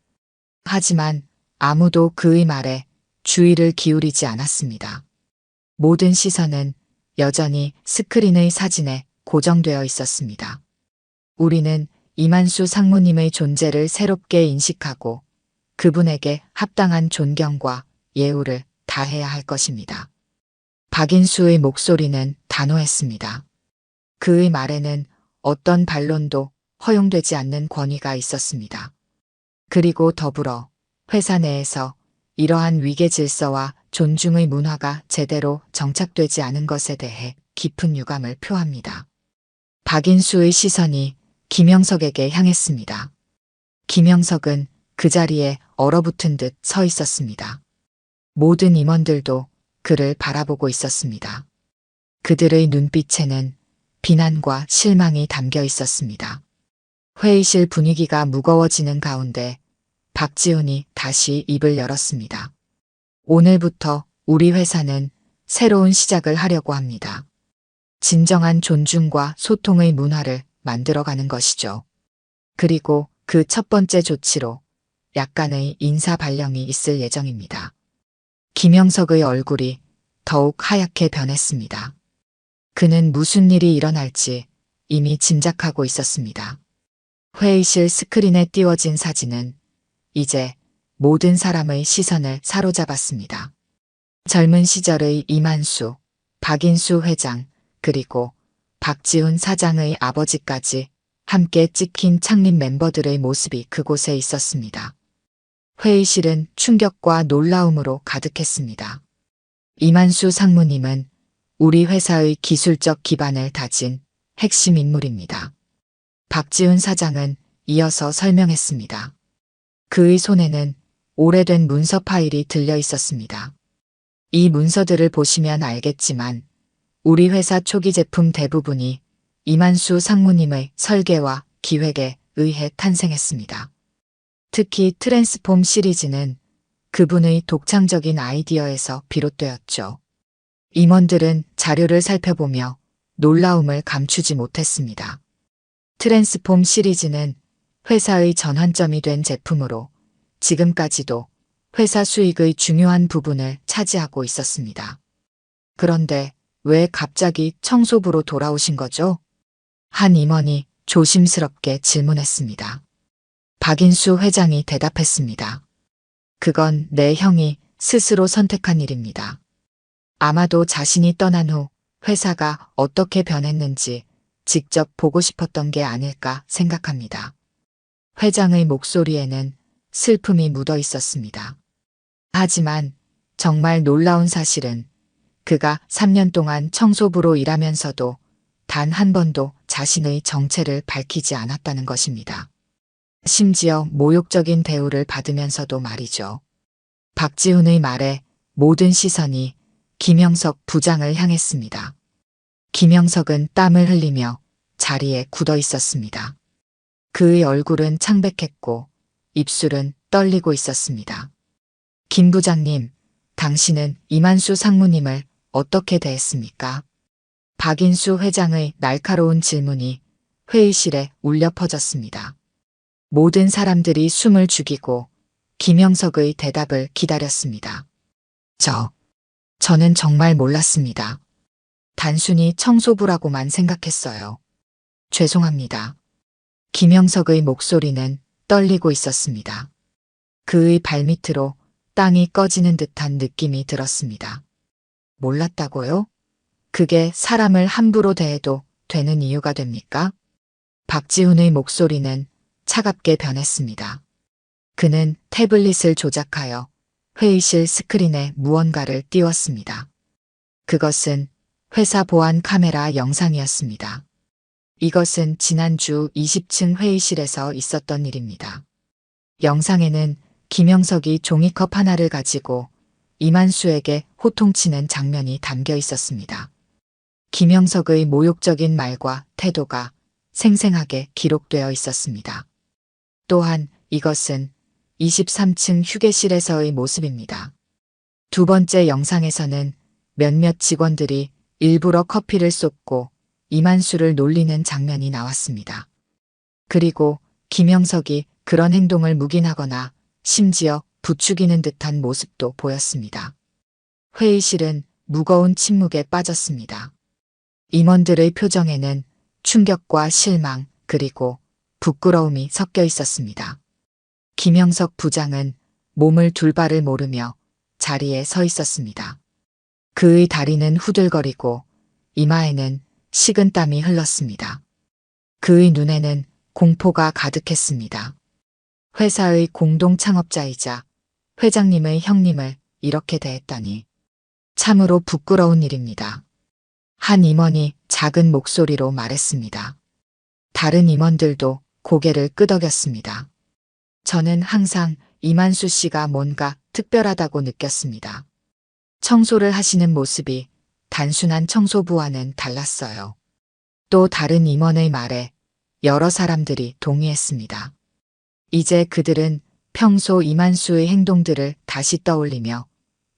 하지만 아무도 그의 말에 주의를 기울이지 않았습니다. 모든 시선은 여전히 스크린의 사진에 고정되어 있었습니다. 우리는 이만수 상무님의 존재를 새롭게 인식하고 그분에게 합당한 존경과 예우를 다해야 할 것입니다. 박인수의 목소리는 단호했습니다. 그의 말에는 어떤 반론도 허용되지 않는 권위가 있었습니다. 그리고 더불어 회사 내에서 이러한 위계 질서와 존중의 문화가 제대로 정착되지 않은 것에 대해 깊은 유감을 표합니다. 박인수의 시선이 김영석에게 향했습니다. 김영석은 그 자리에 얼어붙은 듯 서 있었습니다. 모든 임원들도 그를 바라보고 있었습니다. 그들의 눈빛에는 비난과 실망이 담겨 있었습니다. 회의실 분위기가 무거워지는 가운데 박지훈이 다시 입을 열었습니다. 오늘부터 우리 회사는 새로운 시작을 하려고 합니다. 진정한 존중과 소통의 문화를 만들어가는 것이죠. 그리고 그 첫 번째 조치로 약간의 인사 발령이 있을 예정입니다. 김영석의 얼굴이 더욱 하얗게 변했습니다. 그는 무슨 일이 일어날지 이미 짐작하고 있었습니다. 회의실 스크린에 띄워진 사진은 이제 모든 사람의 시선을 사로잡았습니다. 젊은 시절의 이만수, 박인수 회장, 그리고 박지훈 사장의 아버지까지 함께 찍힌 창립 멤버들의 모습이 그곳에 있었습니다. 회의실은 충격과 놀라움으로 가득했습니다. 이만수 상무님은 우리 회사의 기술적 기반을 다진 핵심 인물입니다. 박지훈 사장은 이어서 설명했습니다. 그의 손에는 오래된 문서 파일이 들려 있었습니다. 이 문서들을 보시면 알겠지만 우리 회사 초기 제품 대부분이 이만수 상무님의 설계와 기획에 의해 탄생했습니다. 특히 트랜스폼 시리즈는 그분의 독창적인 아이디어에서 비롯되었죠. 임원들은 자료를 살펴보며 놀라움을 감추지 못했습니다. 트랜스폼 시리즈는 회사의 전환점이 된 제품으로 지금까지도 회사 수익의 중요한 부분을 차지하고 있었습니다. 그런데 왜 갑자기 청소부로 돌아오신 거죠? 한 임원이 조심스럽게 질문했습니다. 박인수 회장이 대답했습니다. 그건 내 형이 스스로 선택한 일입니다. 아마도 자신이 떠난 후 회사가 어떻게 변했는지 직접 보고 싶었던 게 아닐까 생각합니다. 회장의 목소리에는 슬픔이 묻어 있었습니다. 하지만 정말 놀라운 사실은 그가 3년 동안 청소부로 일하면서도 단 한 번도 자신의 정체를 밝히지 않았다는 것입니다. 심지어 모욕적인 대우를 받으면서도 말이죠. 박지훈의 말에 모든 시선이 김영석 부장을 향했습니다. 김영석은 땀을 흘리며 자리에 굳어 있었습니다. 그의 얼굴은 창백했고 입술은 떨리고 있었습니다. 김 부장님, 당신은 이만수 상무님을 어떻게 대했습니까? 박인수 회장의 날카로운 질문이 회의실에 울려 퍼졌습니다. 모든 사람들이 숨을 죽이고 김영석의 대답을 기다렸습니다. 저는 정말 몰랐습니다. 단순히 청소부라고만 생각했어요. 죄송합니다. 김영석의 목소리는 떨리고 있었습니다. 그의 발밑으로 땅이 꺼지는 듯한 느낌이 들었습니다. 몰랐다고요? 그게 사람을 함부로 대해도 되는 이유가 됩니까? 박지훈의 목소리는 차갑게 변했습니다. 그는 태블릿을 조작하여 회의실 스크린에 무언가를 띄웠습니다. 그것은 회사 보안 카메라 영상이었습니다. 이것은 지난주 20층 회의실에서 있었던 일입니다. 영상에는 김영석이 종이컵 하나를 가지고 이만수에게 호통치는 장면이 담겨 있었습니다. 김영석의 모욕적인 말과 태도가 생생하게 기록되어 있었습니다. 또한 이것은 23층 휴게실에서의 모습입니다. 두 번째 영상에서는 몇몇 직원들이 일부러 커피를 쏟고 이만수를 놀리는 장면이 나왔습니다. 그리고 김영석이 그런 행동을 묵인하거나 심지어 부추기는 듯한 모습도 보였습니다. 회의실은 무거운 침묵에 빠졌습니다. 임원들의 표정에는 충격과 실망 그리고 부끄러움이 섞여 있었습니다. 김영석 부장은 몸을 둘 바를 모르며 자리에 서 있었습니다. 그의 다리는 후들거리고 이마에는 식은땀이 흘렀습니다. 그의 눈에는 공포가 가득했습니다. 회사의 공동 창업자이자 회장님의 형님을 이렇게 대했다니 참으로 부끄러운 일입니다. 한 임원이 작은 목소리로 말했습니다. 다른 임원들도 고개를 끄덕였습니다. 저는 항상 이만수 씨가 뭔가 특별하다고 느꼈습니다. 청소를 하시는 모습이 단순한 청소부와는 달랐어요. 또 다른 임원의 말에 여러 사람들이 동의했습니다. 이제 그들은 평소 이만수의 행동들을 다시 떠올리며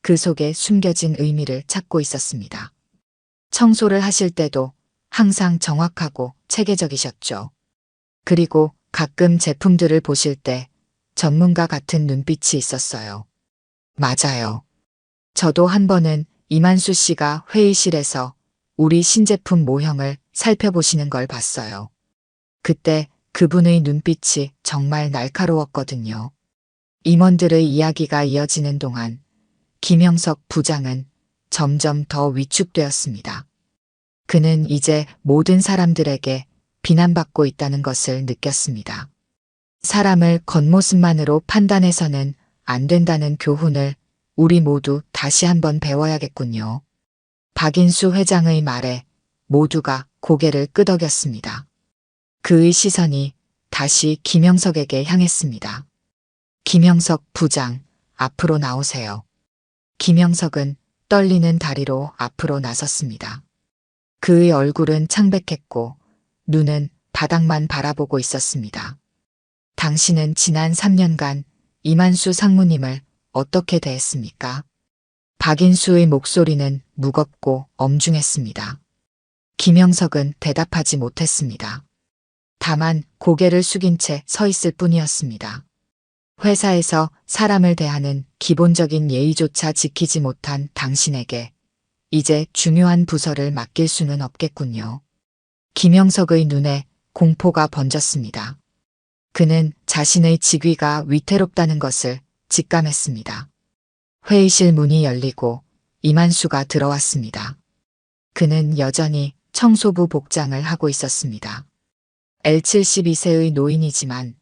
그 속에 숨겨진 의미를 찾고 있었습니다. 청소를 하실 때도 항상 정확하고 체계적이셨죠. 그리고 가끔 제품들을 보실 때 전문가 같은 눈빛이 있었어요. 맞아요. 저도 한 번은 이만수 씨가 회의실에서 우리 신제품 모형을 살펴보시는 걸 봤어요. 그때 그분의 눈빛이 정말 날카로웠거든요. 임원들의 이야기가 이어지는 동안 김영석 부장은 점점 더 위축되었습니다. 그는 이제 모든 사람들에게 비난받고 있다는 것을 느꼈습니다. 사람을 겉모습만으로 판단해서는 안 된다는 교훈을 우리 모두 다시 한번 배워야겠군요. 박인수 회장의 말에 모두가 고개를 끄덕였습니다. 그의 시선이 다시 김영석에게 향했습니다. 김영석 부장, 앞으로 나오세요. 김영석은 떨리는 다리로 앞으로 나섰습니다. 그의 얼굴은 창백했고 눈은 바닥만 바라보고 있었습니다. 당신은 지난 3년간 이만수 상무님을 어떻게 대했습니까? 박인수의 목소리는 무겁고 엄중했습니다. 김영석은 대답하지 못했습니다. 다만 고개를 숙인 채 서 있을 뿐이었습니다. 회사에서 사람을 대하는 기본적인 예의조차 지키지 못한 당신에게 이제 중요한 부서를 맡길 수는 없겠군요. 김영석의 눈에 공포가 번졌습니다. 그는 자신의 직위가 위태롭다는 것을 직감했습니다. 회의실 문이 열리고 이만수가 들어왔습니다. 그는 여전히 청소부 복장을 하고 있었습니다. L72세의 노인이지만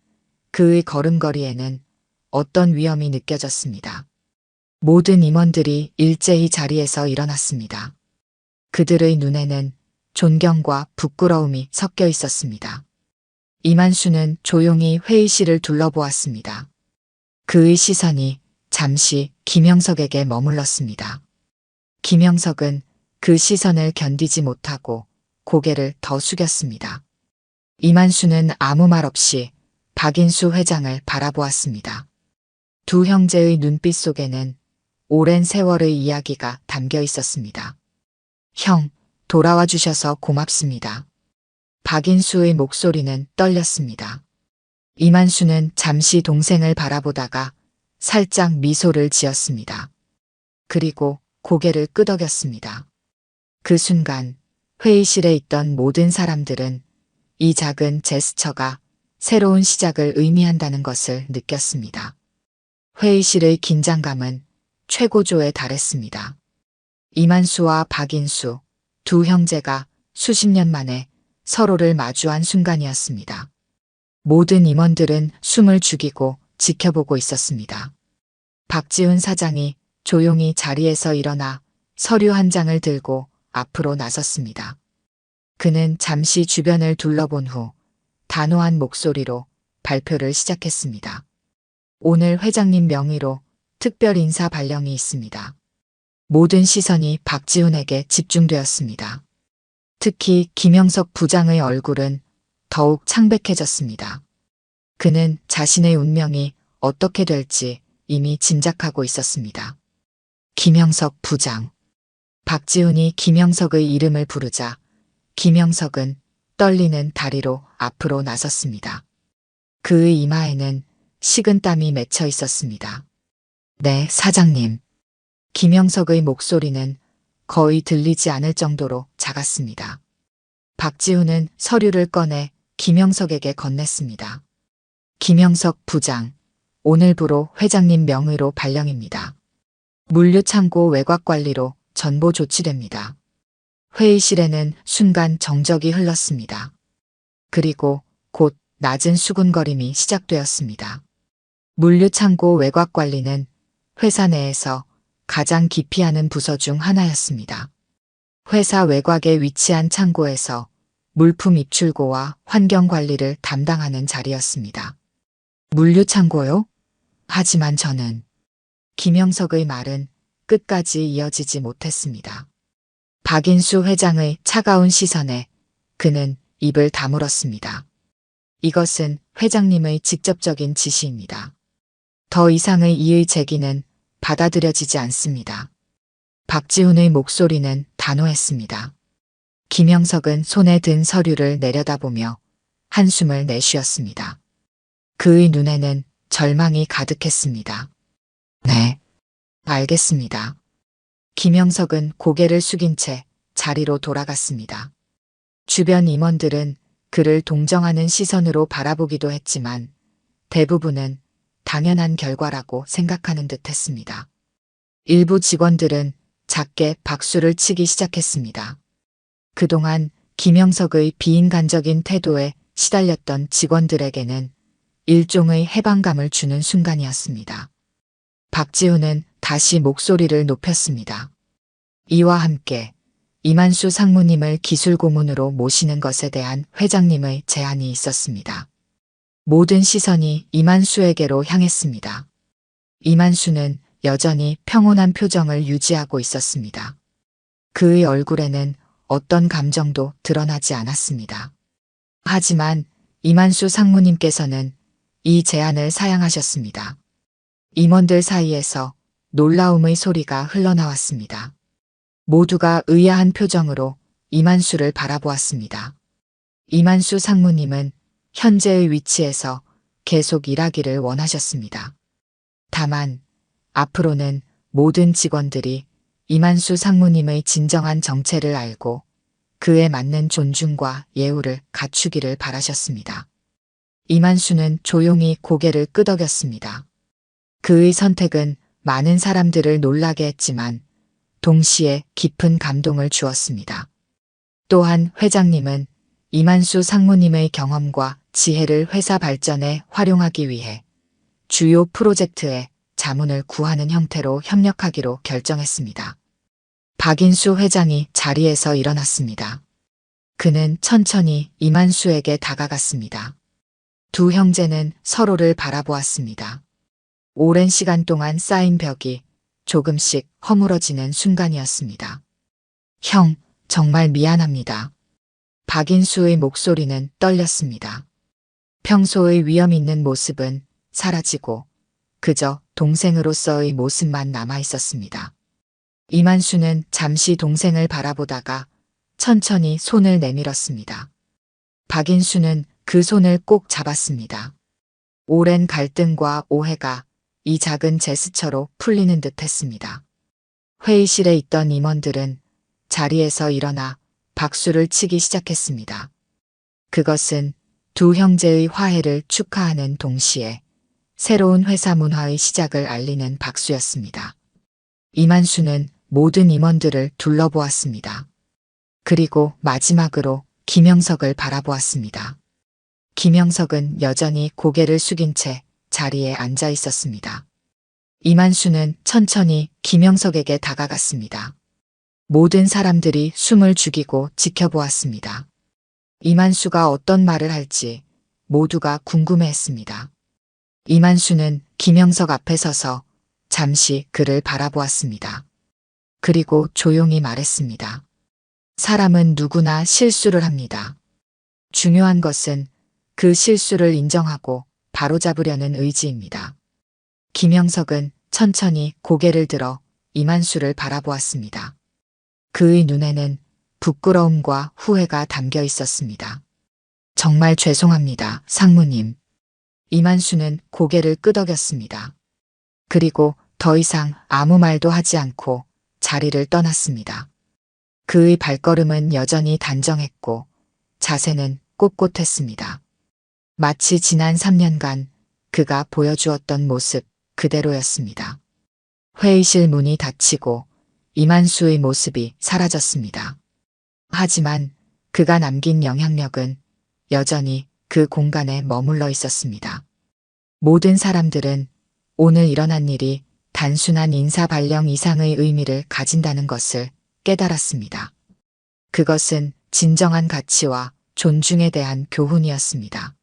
그의 걸음걸이에는 어떤 위험이 느껴졌습니다. 모든 임원들이 일제히 자리에서 일어났습니다. 그들의 눈에는 존경과 부끄러움이 섞여 있었습니다. 이만수는 조용히 회의실을 둘러보았습니다. 그의 시선이 잠시 김영석에게 머물렀습니다. 김영석은 그 시선을 견디지 못하고 고개를 더 숙였습니다. 이만수는 아무 말 없이 박인수 회장을 바라보았습니다. 두 형제의 눈빛 속에는 오랜 세월의 이야기가 담겨 있었습니다. 형, 돌아와 주셔서 고맙습니다. 박인수의 목소리는 떨렸습니다. 이만수는 잠시 동생을 바라보다가 살짝 미소를 지었습니다. 그리고 고개를 끄덕였습니다. 그 순간 회의실에 있던 모든 사람들은 이 작은 제스처가 새로운 시작을 의미한다는 것을 느꼈습니다. 회의실의 긴장감은 최고조에 달했습니다. 이만수와 박인수, 두 형제가 수십 년 만에 서로를 마주한 순간이었습니다. 모든 임원들은 숨을 죽이고 지켜보고 있었습니다. 박지훈 사장이 조용히 자리에서 일어나 서류 한 장을 들고 앞으로 나섰습니다. 그는 잠시 주변을 둘러본 후 단호한 목소리로 발표를 시작했습니다. 오늘 회장님 명의로 특별 인사 발령이 있습니다. 모든 시선이 박지훈에게 집중되었습니다. 특히 김영석 부장의 얼굴은 더욱 창백해졌습니다. 그는 자신의 운명이 어떻게 될지 이미 짐작하고 있었습니다. 김영석 부장. 박지훈이 김영석의 이름을 부르자 김영석은 떨리는 다리로 앞으로 나섰습니다. 그의 이마에는 식은땀이 맺혀 있었습니다. 네, 사장님. 김영석의 목소리는 거의 들리지 않을 정도로 작았습니다. 박지훈은 서류를 꺼내 김영석에게 건넸습니다. 김영석 부장, 오늘부로 회장님 명의로 발령입니다. 물류창고 외곽관리로 전보 조치됩니다. 회의실에는 순간 정적이 흘렀습니다. 그리고 곧 낮은 수군거림이 시작되었습니다. 물류창고 외곽관리는 회사 내에서 가장 기피하는 부서 중 하나였습니다. 회사 외곽에 위치한 창고에서 물품 입출고와 환경관리를 담당하는 자리였습니다. 물류창고요? 하지만 저는 김영석의 말은 끝까지 이어지지 못했습니다. 박인수 회장의 차가운 시선에 그는 입을 다물었습니다. 이것은 회장님의 직접적인 지시입니다. 더 이상의 이의 제기는 받아들여지지 않습니다. 박지훈의 목소리는 단호했습니다. 김영석은 손에 든 서류를 내려다보며 한숨을 내쉬었습니다. 그의 눈에는 절망이 가득했습니다. 네, 알겠습니다. 김영석은 고개를 숙인 채 자리로 돌아갔습니다. 주변 임원들은 그를 동정하는 시선으로 바라보기도 했지만 대부분은 당연한 결과라고 생각하는 듯 했습니다. 일부 직원들은 작게 박수를 치기 시작했습니다. 그동안 김영석의 비인간적인 태도에 시달렸던 직원들에게는 일종의 해방감을 주는 순간이었습니다. 박지훈은 다시 목소리를 높였습니다. 이와 함께 이만수 상무님을 기술고문으로 모시는 것에 대한 회장님의 제안이 있었습니다. 모든 시선이 이만수에게로 향했습니다. 이만수는 여전히 평온한 표정을 유지하고 있었습니다. 그의 얼굴에는 어떤 감정도 드러나지 않았습니다. 하지만 이만수 상무님께서는 이 제안을 사양하셨습니다. 임원들 사이에서 놀라움의 소리가 흘러나왔습니다. 모두가 의아한 표정으로 이만수를 바라보았습니다. 이만수 상무님은 현재의 위치에서 계속 일하기를 원하셨습니다. 다만 앞으로는 모든 직원들이 이만수 상무님의 진정한 정체를 알고 그에 맞는 존중과 예우를 갖추기를 바라셨습니다. 이만수는 조용히 고개를 끄덕였습니다. 그의 선택은 많은 사람들을 놀라게 했지만 동시에 깊은 감동을 주었습니다. 또한 회장님은 이만수 상무님의 경험과 지혜를 회사 발전에 활용하기 위해 주요 프로젝트에 자문을 구하는 형태로 협력하기로 결정했습니다. 박인수 회장이 자리에서 일어났습니다. 그는 천천히 이만수에게 다가갔습니다. 두 형제는 서로를 바라보았습니다. 오랜 시간 동안 쌓인 벽이 조금씩 허물어지는 순간이었습니다. 형, 정말 미안합니다. 박인수의 목소리는 떨렸습니다. 평소의 위험 있는 모습은 사라지고 그저 동생으로서의 모습만 남아 있었습니다. 이만수는 잠시 동생을 바라보다가 천천히 손을 내밀었습니다. 박인수는 그 손을 꼭 잡았습니다. 오랜 갈등과 오해가 이 작은 제스처로 풀리는 듯 했습니다. 회의실에 있던 임원들은 자리에서 일어나 박수를 치기 시작했습니다. 그것은 두 형제의 화해를 축하하는 동시에 새로운 회사 문화의 시작을 알리는 박수였습니다. 이만수는 모든 임원들을 둘러보았습니다. 그리고 마지막으로 김영석을 바라보았습니다. 김영석은 여전히 고개를 숙인 채 자리에 앉아 있었습니다. 이만수는 천천히 김영석에게 다가갔습니다. 모든 사람들이 숨을 죽이고 지켜보았습니다. 이만수가 어떤 말을 할지 모두가 궁금해했습니다. 이만수는 김영석 앞에 서서 잠시 그를 바라보았습니다. 그리고 조용히 말했습니다. 사람은 누구나 실수를 합니다. 중요한 것은 그 실수를 인정하고 바로잡으려는 의지입니다. 김영석은 천천히 고개를 들어 이만수를 바라보았습니다. 그의 눈에는 부끄러움과 후회가 담겨 있었습니다. 정말 죄송합니다, 상무님. 이만수는 고개를 끄덕였습니다. 그리고 더 이상 아무 말도 하지 않고 자리를 떠났습니다. 그의 발걸음은 여전히 단정했고 자세는 꼿꼿했습니다. 마치 지난 3년간 그가 보여주었던 모습 그대로였습니다. 회의실 문이 닫히고 이만수의 모습이 사라졌습니다. 하지만 그가 남긴 영향력은 여전히 그 공간에 머물러 있었습니다. 모든 사람들은 오늘 일어난 일이 단순한 인사 발령 이상의 의미를 가진다는 것을 깨달았습니다. 그것은 진정한 가치와 존중에 대한 교훈이었습니다.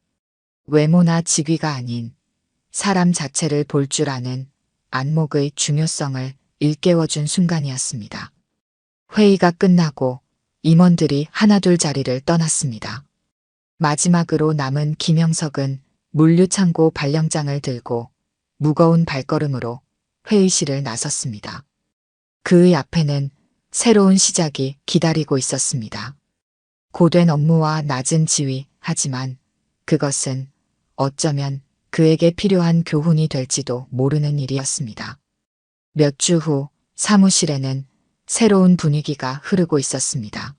외모나 직위가 아닌 사람 자체를 볼 줄 아는 안목의 중요성을 일깨워준 순간이었습니다. 회의가 끝나고 임원들이 하나둘 자리를 떠났습니다. 마지막으로 남은 김영석은 물류창고 발령장을 들고 무거운 발걸음으로 회의실을 나섰습니다. 그의 앞에는 새로운 시작이 기다리고 있었습니다. 고된 업무와 낮은 지위, 하지만 그것은 어쩌면 그에게 필요한 교훈이 될지도 모르는 일이었습니다. 몇 주 후 사무실에는 새로운 분위기가 흐르고 있었습니다.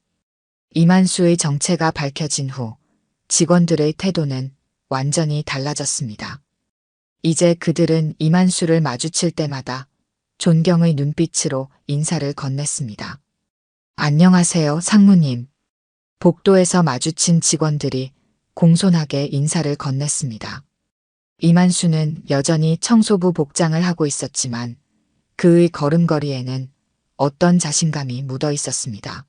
이만수의 정체가 밝혀진 후 직원들의 태도는 완전히 달라졌습니다. 이제 그들은 이만수를 마주칠 때마다 존경의 눈빛으로 인사를 건넸습니다. 안녕하세요, 상무님. 복도에서 마주친 직원들이 공손하게 인사를 건넸습니다. 이만수는 여전히 청소부 복장을 하고 있었지만 그의 걸음걸이에는 어떤 자신감이 묻어 있었습니다.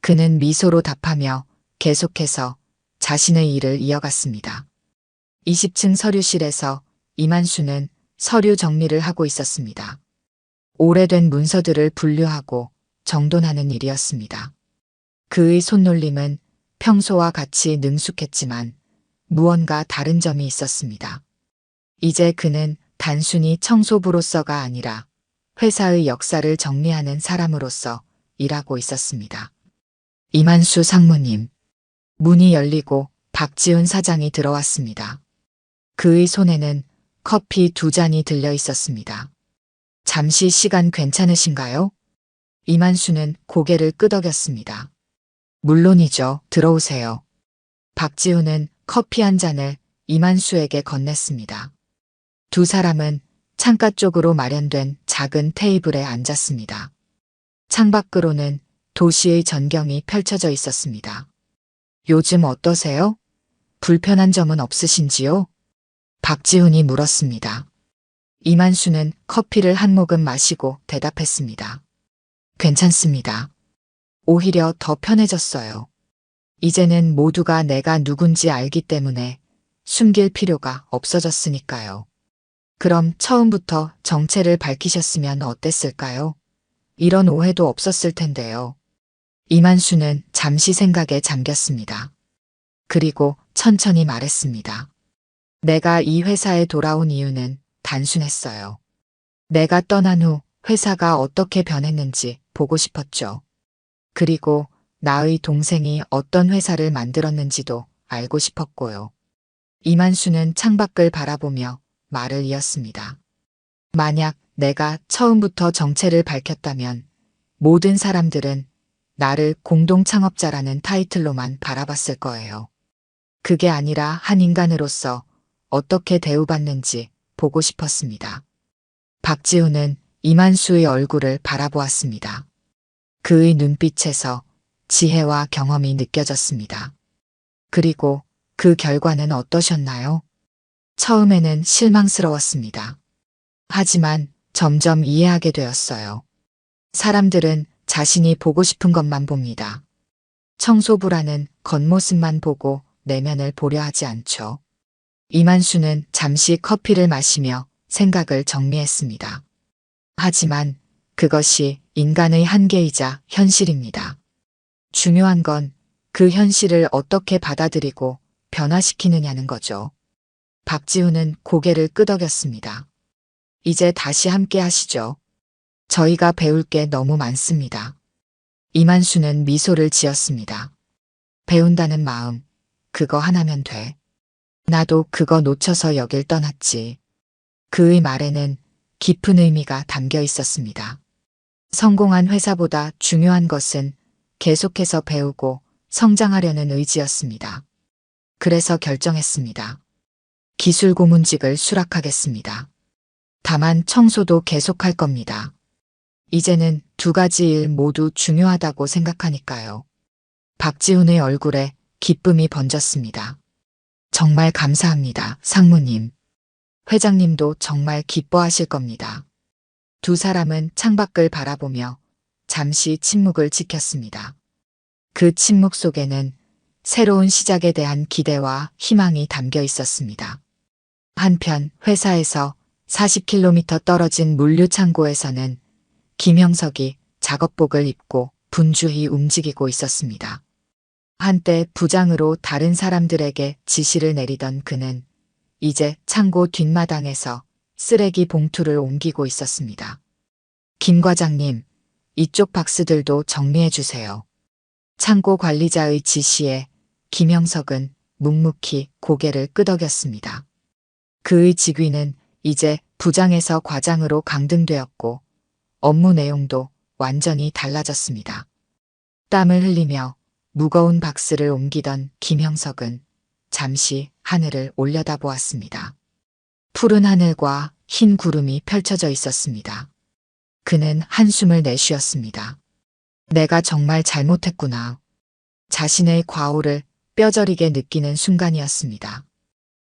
그는 미소로 답하며 계속해서 자신의 일을 이어갔습니다. 20층 서류실에서 이만수는 서류 정리를 하고 있었습니다. 오래된 문서들을 분류하고 정돈하는 일이었습니다. 그의 손놀림은 평소와 같이 능숙했지만 무언가 다른 점이 있었습니다. 이제 그는 단순히 청소부로서가 아니라 회사의 역사를 정리하는 사람으로서 일하고 있었습니다. 이만수 상무님. 문이 열리고 박지훈 사장이 들어왔습니다. 그의 손에는 커피 2잔이 들려 있었습니다. 잠시 시간 괜찮으신가요? 이만수는 고개를 끄덕였습니다. 물론이죠. 들어오세요. 박지훈은 커피 한 잔을 이만수에게 건넸습니다. 두 사람은 창가 쪽으로 마련된 작은 테이블에 앉았습니다. 창밖으로는 도시의 전경이 펼쳐져 있었습니다. 요즘 어떠세요? 불편한 점은 없으신지요? 박지훈이 물었습니다. 이만수는 커피를 한 모금 마시고 대답했습니다. 괜찮습니다. 오히려 더 편해졌어요. 이제는 모두가 내가 누군지 알기 때문에 숨길 필요가 없어졌으니까요. 그럼 처음부터 정체를 밝히셨으면 어땠을까요? 이런 오해도 없었을 텐데요. 이만수는 잠시 생각에 잠겼습니다. 그리고 천천히 말했습니다. 내가 이 회사에 돌아온 이유는 단순했어요. 내가 떠난 후 회사가 어떻게 변했는지 보고 싶었죠. 그리고 나의 동생이 어떤 회사를 만들었는지도 알고 싶었고요. 이만수는 창밖을 바라보며 말을 이었습니다. 만약 내가 처음부터 정체를 밝혔다면 모든 사람들은 나를 공동창업자라는 타이틀로만 바라봤을 거예요. 그게 아니라 한 인간으로서 어떻게 대우받는지 보고 싶었습니다. 박지훈은 이만수의 얼굴을 바라보았습니다. 그의 눈빛에서 지혜와 경험이 느껴졌습니다. 그리고 그 결과는 어떠셨나요? 처음에는 실망스러웠습니다. 하지만 점점 이해하게 되었어요. 사람들은 자신이 보고 싶은 것만 봅니다. 청소부라는 겉모습만 보고 내면을 보려 하지 않죠. 이만수는 잠시 커피를 마시며 생각을 정리했습니다. 하지만 그것이 인간의 한계이자 현실입니다. 중요한 건 그 현실을 어떻게 받아들이고 변화시키느냐는 거죠. 박지훈은 고개를 끄덕였습니다. 이제 다시 함께 하시죠. 저희가 배울 게 너무 많습니다. 이만수는 미소를 지었습니다. 배운다는 마음, 그거 하나면 돼. 나도 그거 놓쳐서 여길 떠났지. 그의 말에는 깊은 의미가 담겨 있었습니다. 성공한 회사보다 중요한 것은 계속해서 배우고 성장하려는 의지였습니다. 그래서 결정했습니다. 기술 고문직을 수락하겠습니다. 다만 청소도 계속할 겁니다. 이제는 두 가지 일 모두 중요하다고 생각하니까요. 박지훈의 얼굴에 기쁨이 번졌습니다. 정말 감사합니다, 상무님. 회장님도 정말 기뻐하실 겁니다. 두 사람은 창밖을 바라보며 잠시 침묵을 지켰습니다. 그 침묵 속에는 새로운 시작에 대한 기대와 희망이 담겨 있었습니다. 한편 회사에서 40km 떨어진 물류창고에서는 김형석이 작업복을 입고 분주히 움직이고 있었습니다. 한때 부장으로 다른 사람들에게 지시를 내리던 그는 이제 창고 뒷마당에서 쓰레기 봉투를 옮기고 있었습니다. 김 과장님, 이쪽 박스들도 정리해 주세요. 창고 관리자의 지시에 김형석은 묵묵히 고개를 끄덕였습니다. 그의 직위는 이제 부장에서 과장으로 강등되었고 업무 내용도 완전히 달라졌습니다. 땀을 흘리며 무거운 박스를 옮기던 김형석은 잠시 하늘을 올려다보았습니다. 푸른 하늘과 흰 구름이 펼쳐져 있었습니다. 그는 한숨을 내쉬었습니다. 내가 정말 잘못했구나. 자신의 과오를 뼈저리게 느끼는 순간이었습니다.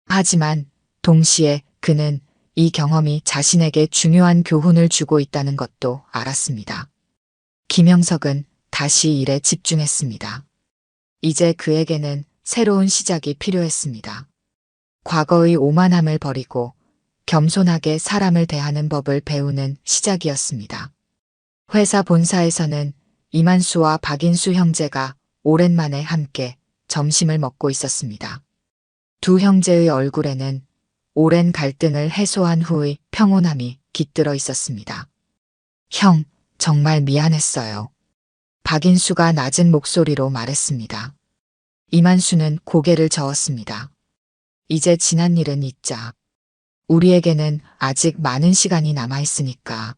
하지만 동시에 그는 이 경험이 자신에게 중요한 교훈을 주고 있다는 것도 알았습니다. 김형석은 다시 일에 집중했습니다. 이제 그에게는 새로운 시작이 필요했습니다. 과거의 오만함을 버리고 겸손하게 사람을 대하는 법을 배우는 시작이었습니다. 회사 본사에서는 이만수와 박인수 형제가 오랜만에 함께 점심을 먹고 있었습니다. 두 형제의 얼굴에는 오랜 갈등을 해소한 후의 평온함이 깃들어 있었습니다. 형, 정말 미안했어요. 박인수가 낮은 목소리로 말했습니다. 이만수는 고개를 저었습니다. 이제 지난 일은 잊자. 우리에게는 아직 많은 시간이 남아 있으니까.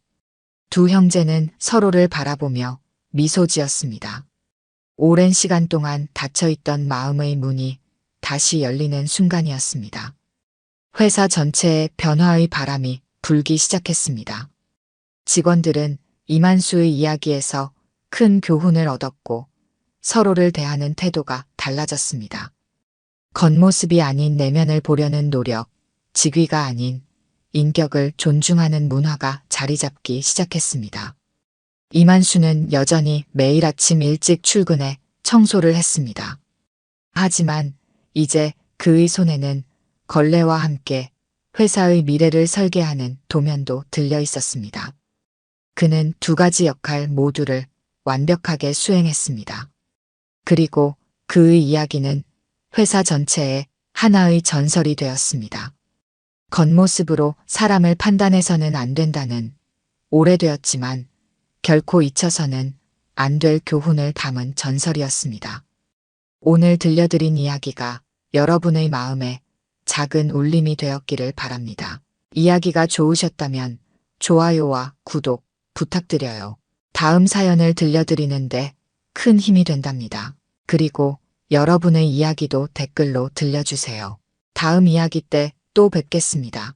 두 형제는 서로를 바라보며 미소 지었습니다. 오랜 시간 동안 닫혀있던 마음의 문이 다시 열리는 순간이었습니다. 회사 전체에 변화의 바람이 불기 시작했습니다. 직원들은 이만수의 이야기에서 큰 교훈을 얻었고 서로를 대하는 태도가 달라졌습니다. 겉모습이 아닌 내면을 보려는 노력, 직위가 아닌 인격을 존중하는 문화가 자리 잡기 시작했습니다. 이만수는 여전히 매일 아침 일찍 출근해 청소를 했습니다. 하지만 이제 그의 손에는 걸레와 함께 회사의 미래를 설계하는 도면도 들려 있었습니다. 그는 두 가지 역할 모두를 완벽하게 수행했습니다. 그리고 그의 이야기는 회사 전체에 하나의 전설이 되었습니다. 겉모습으로 사람을 판단해서는 안 된다는 오래되었지만 결코 잊혀서는 안 될 교훈을 담은 전설이었습니다. 오늘 들려드린 이야기가 여러분의 마음에 작은 울림이 되었기를 바랍니다. 이야기가 좋으셨다면 좋아요와 구독 부탁드려요. 다음 사연을 들려드리는데 큰 힘이 된답니다. 그리고 여러분의 이야기도 댓글로 들려주세요. 다음 이야기 때 또 뵙겠습니다.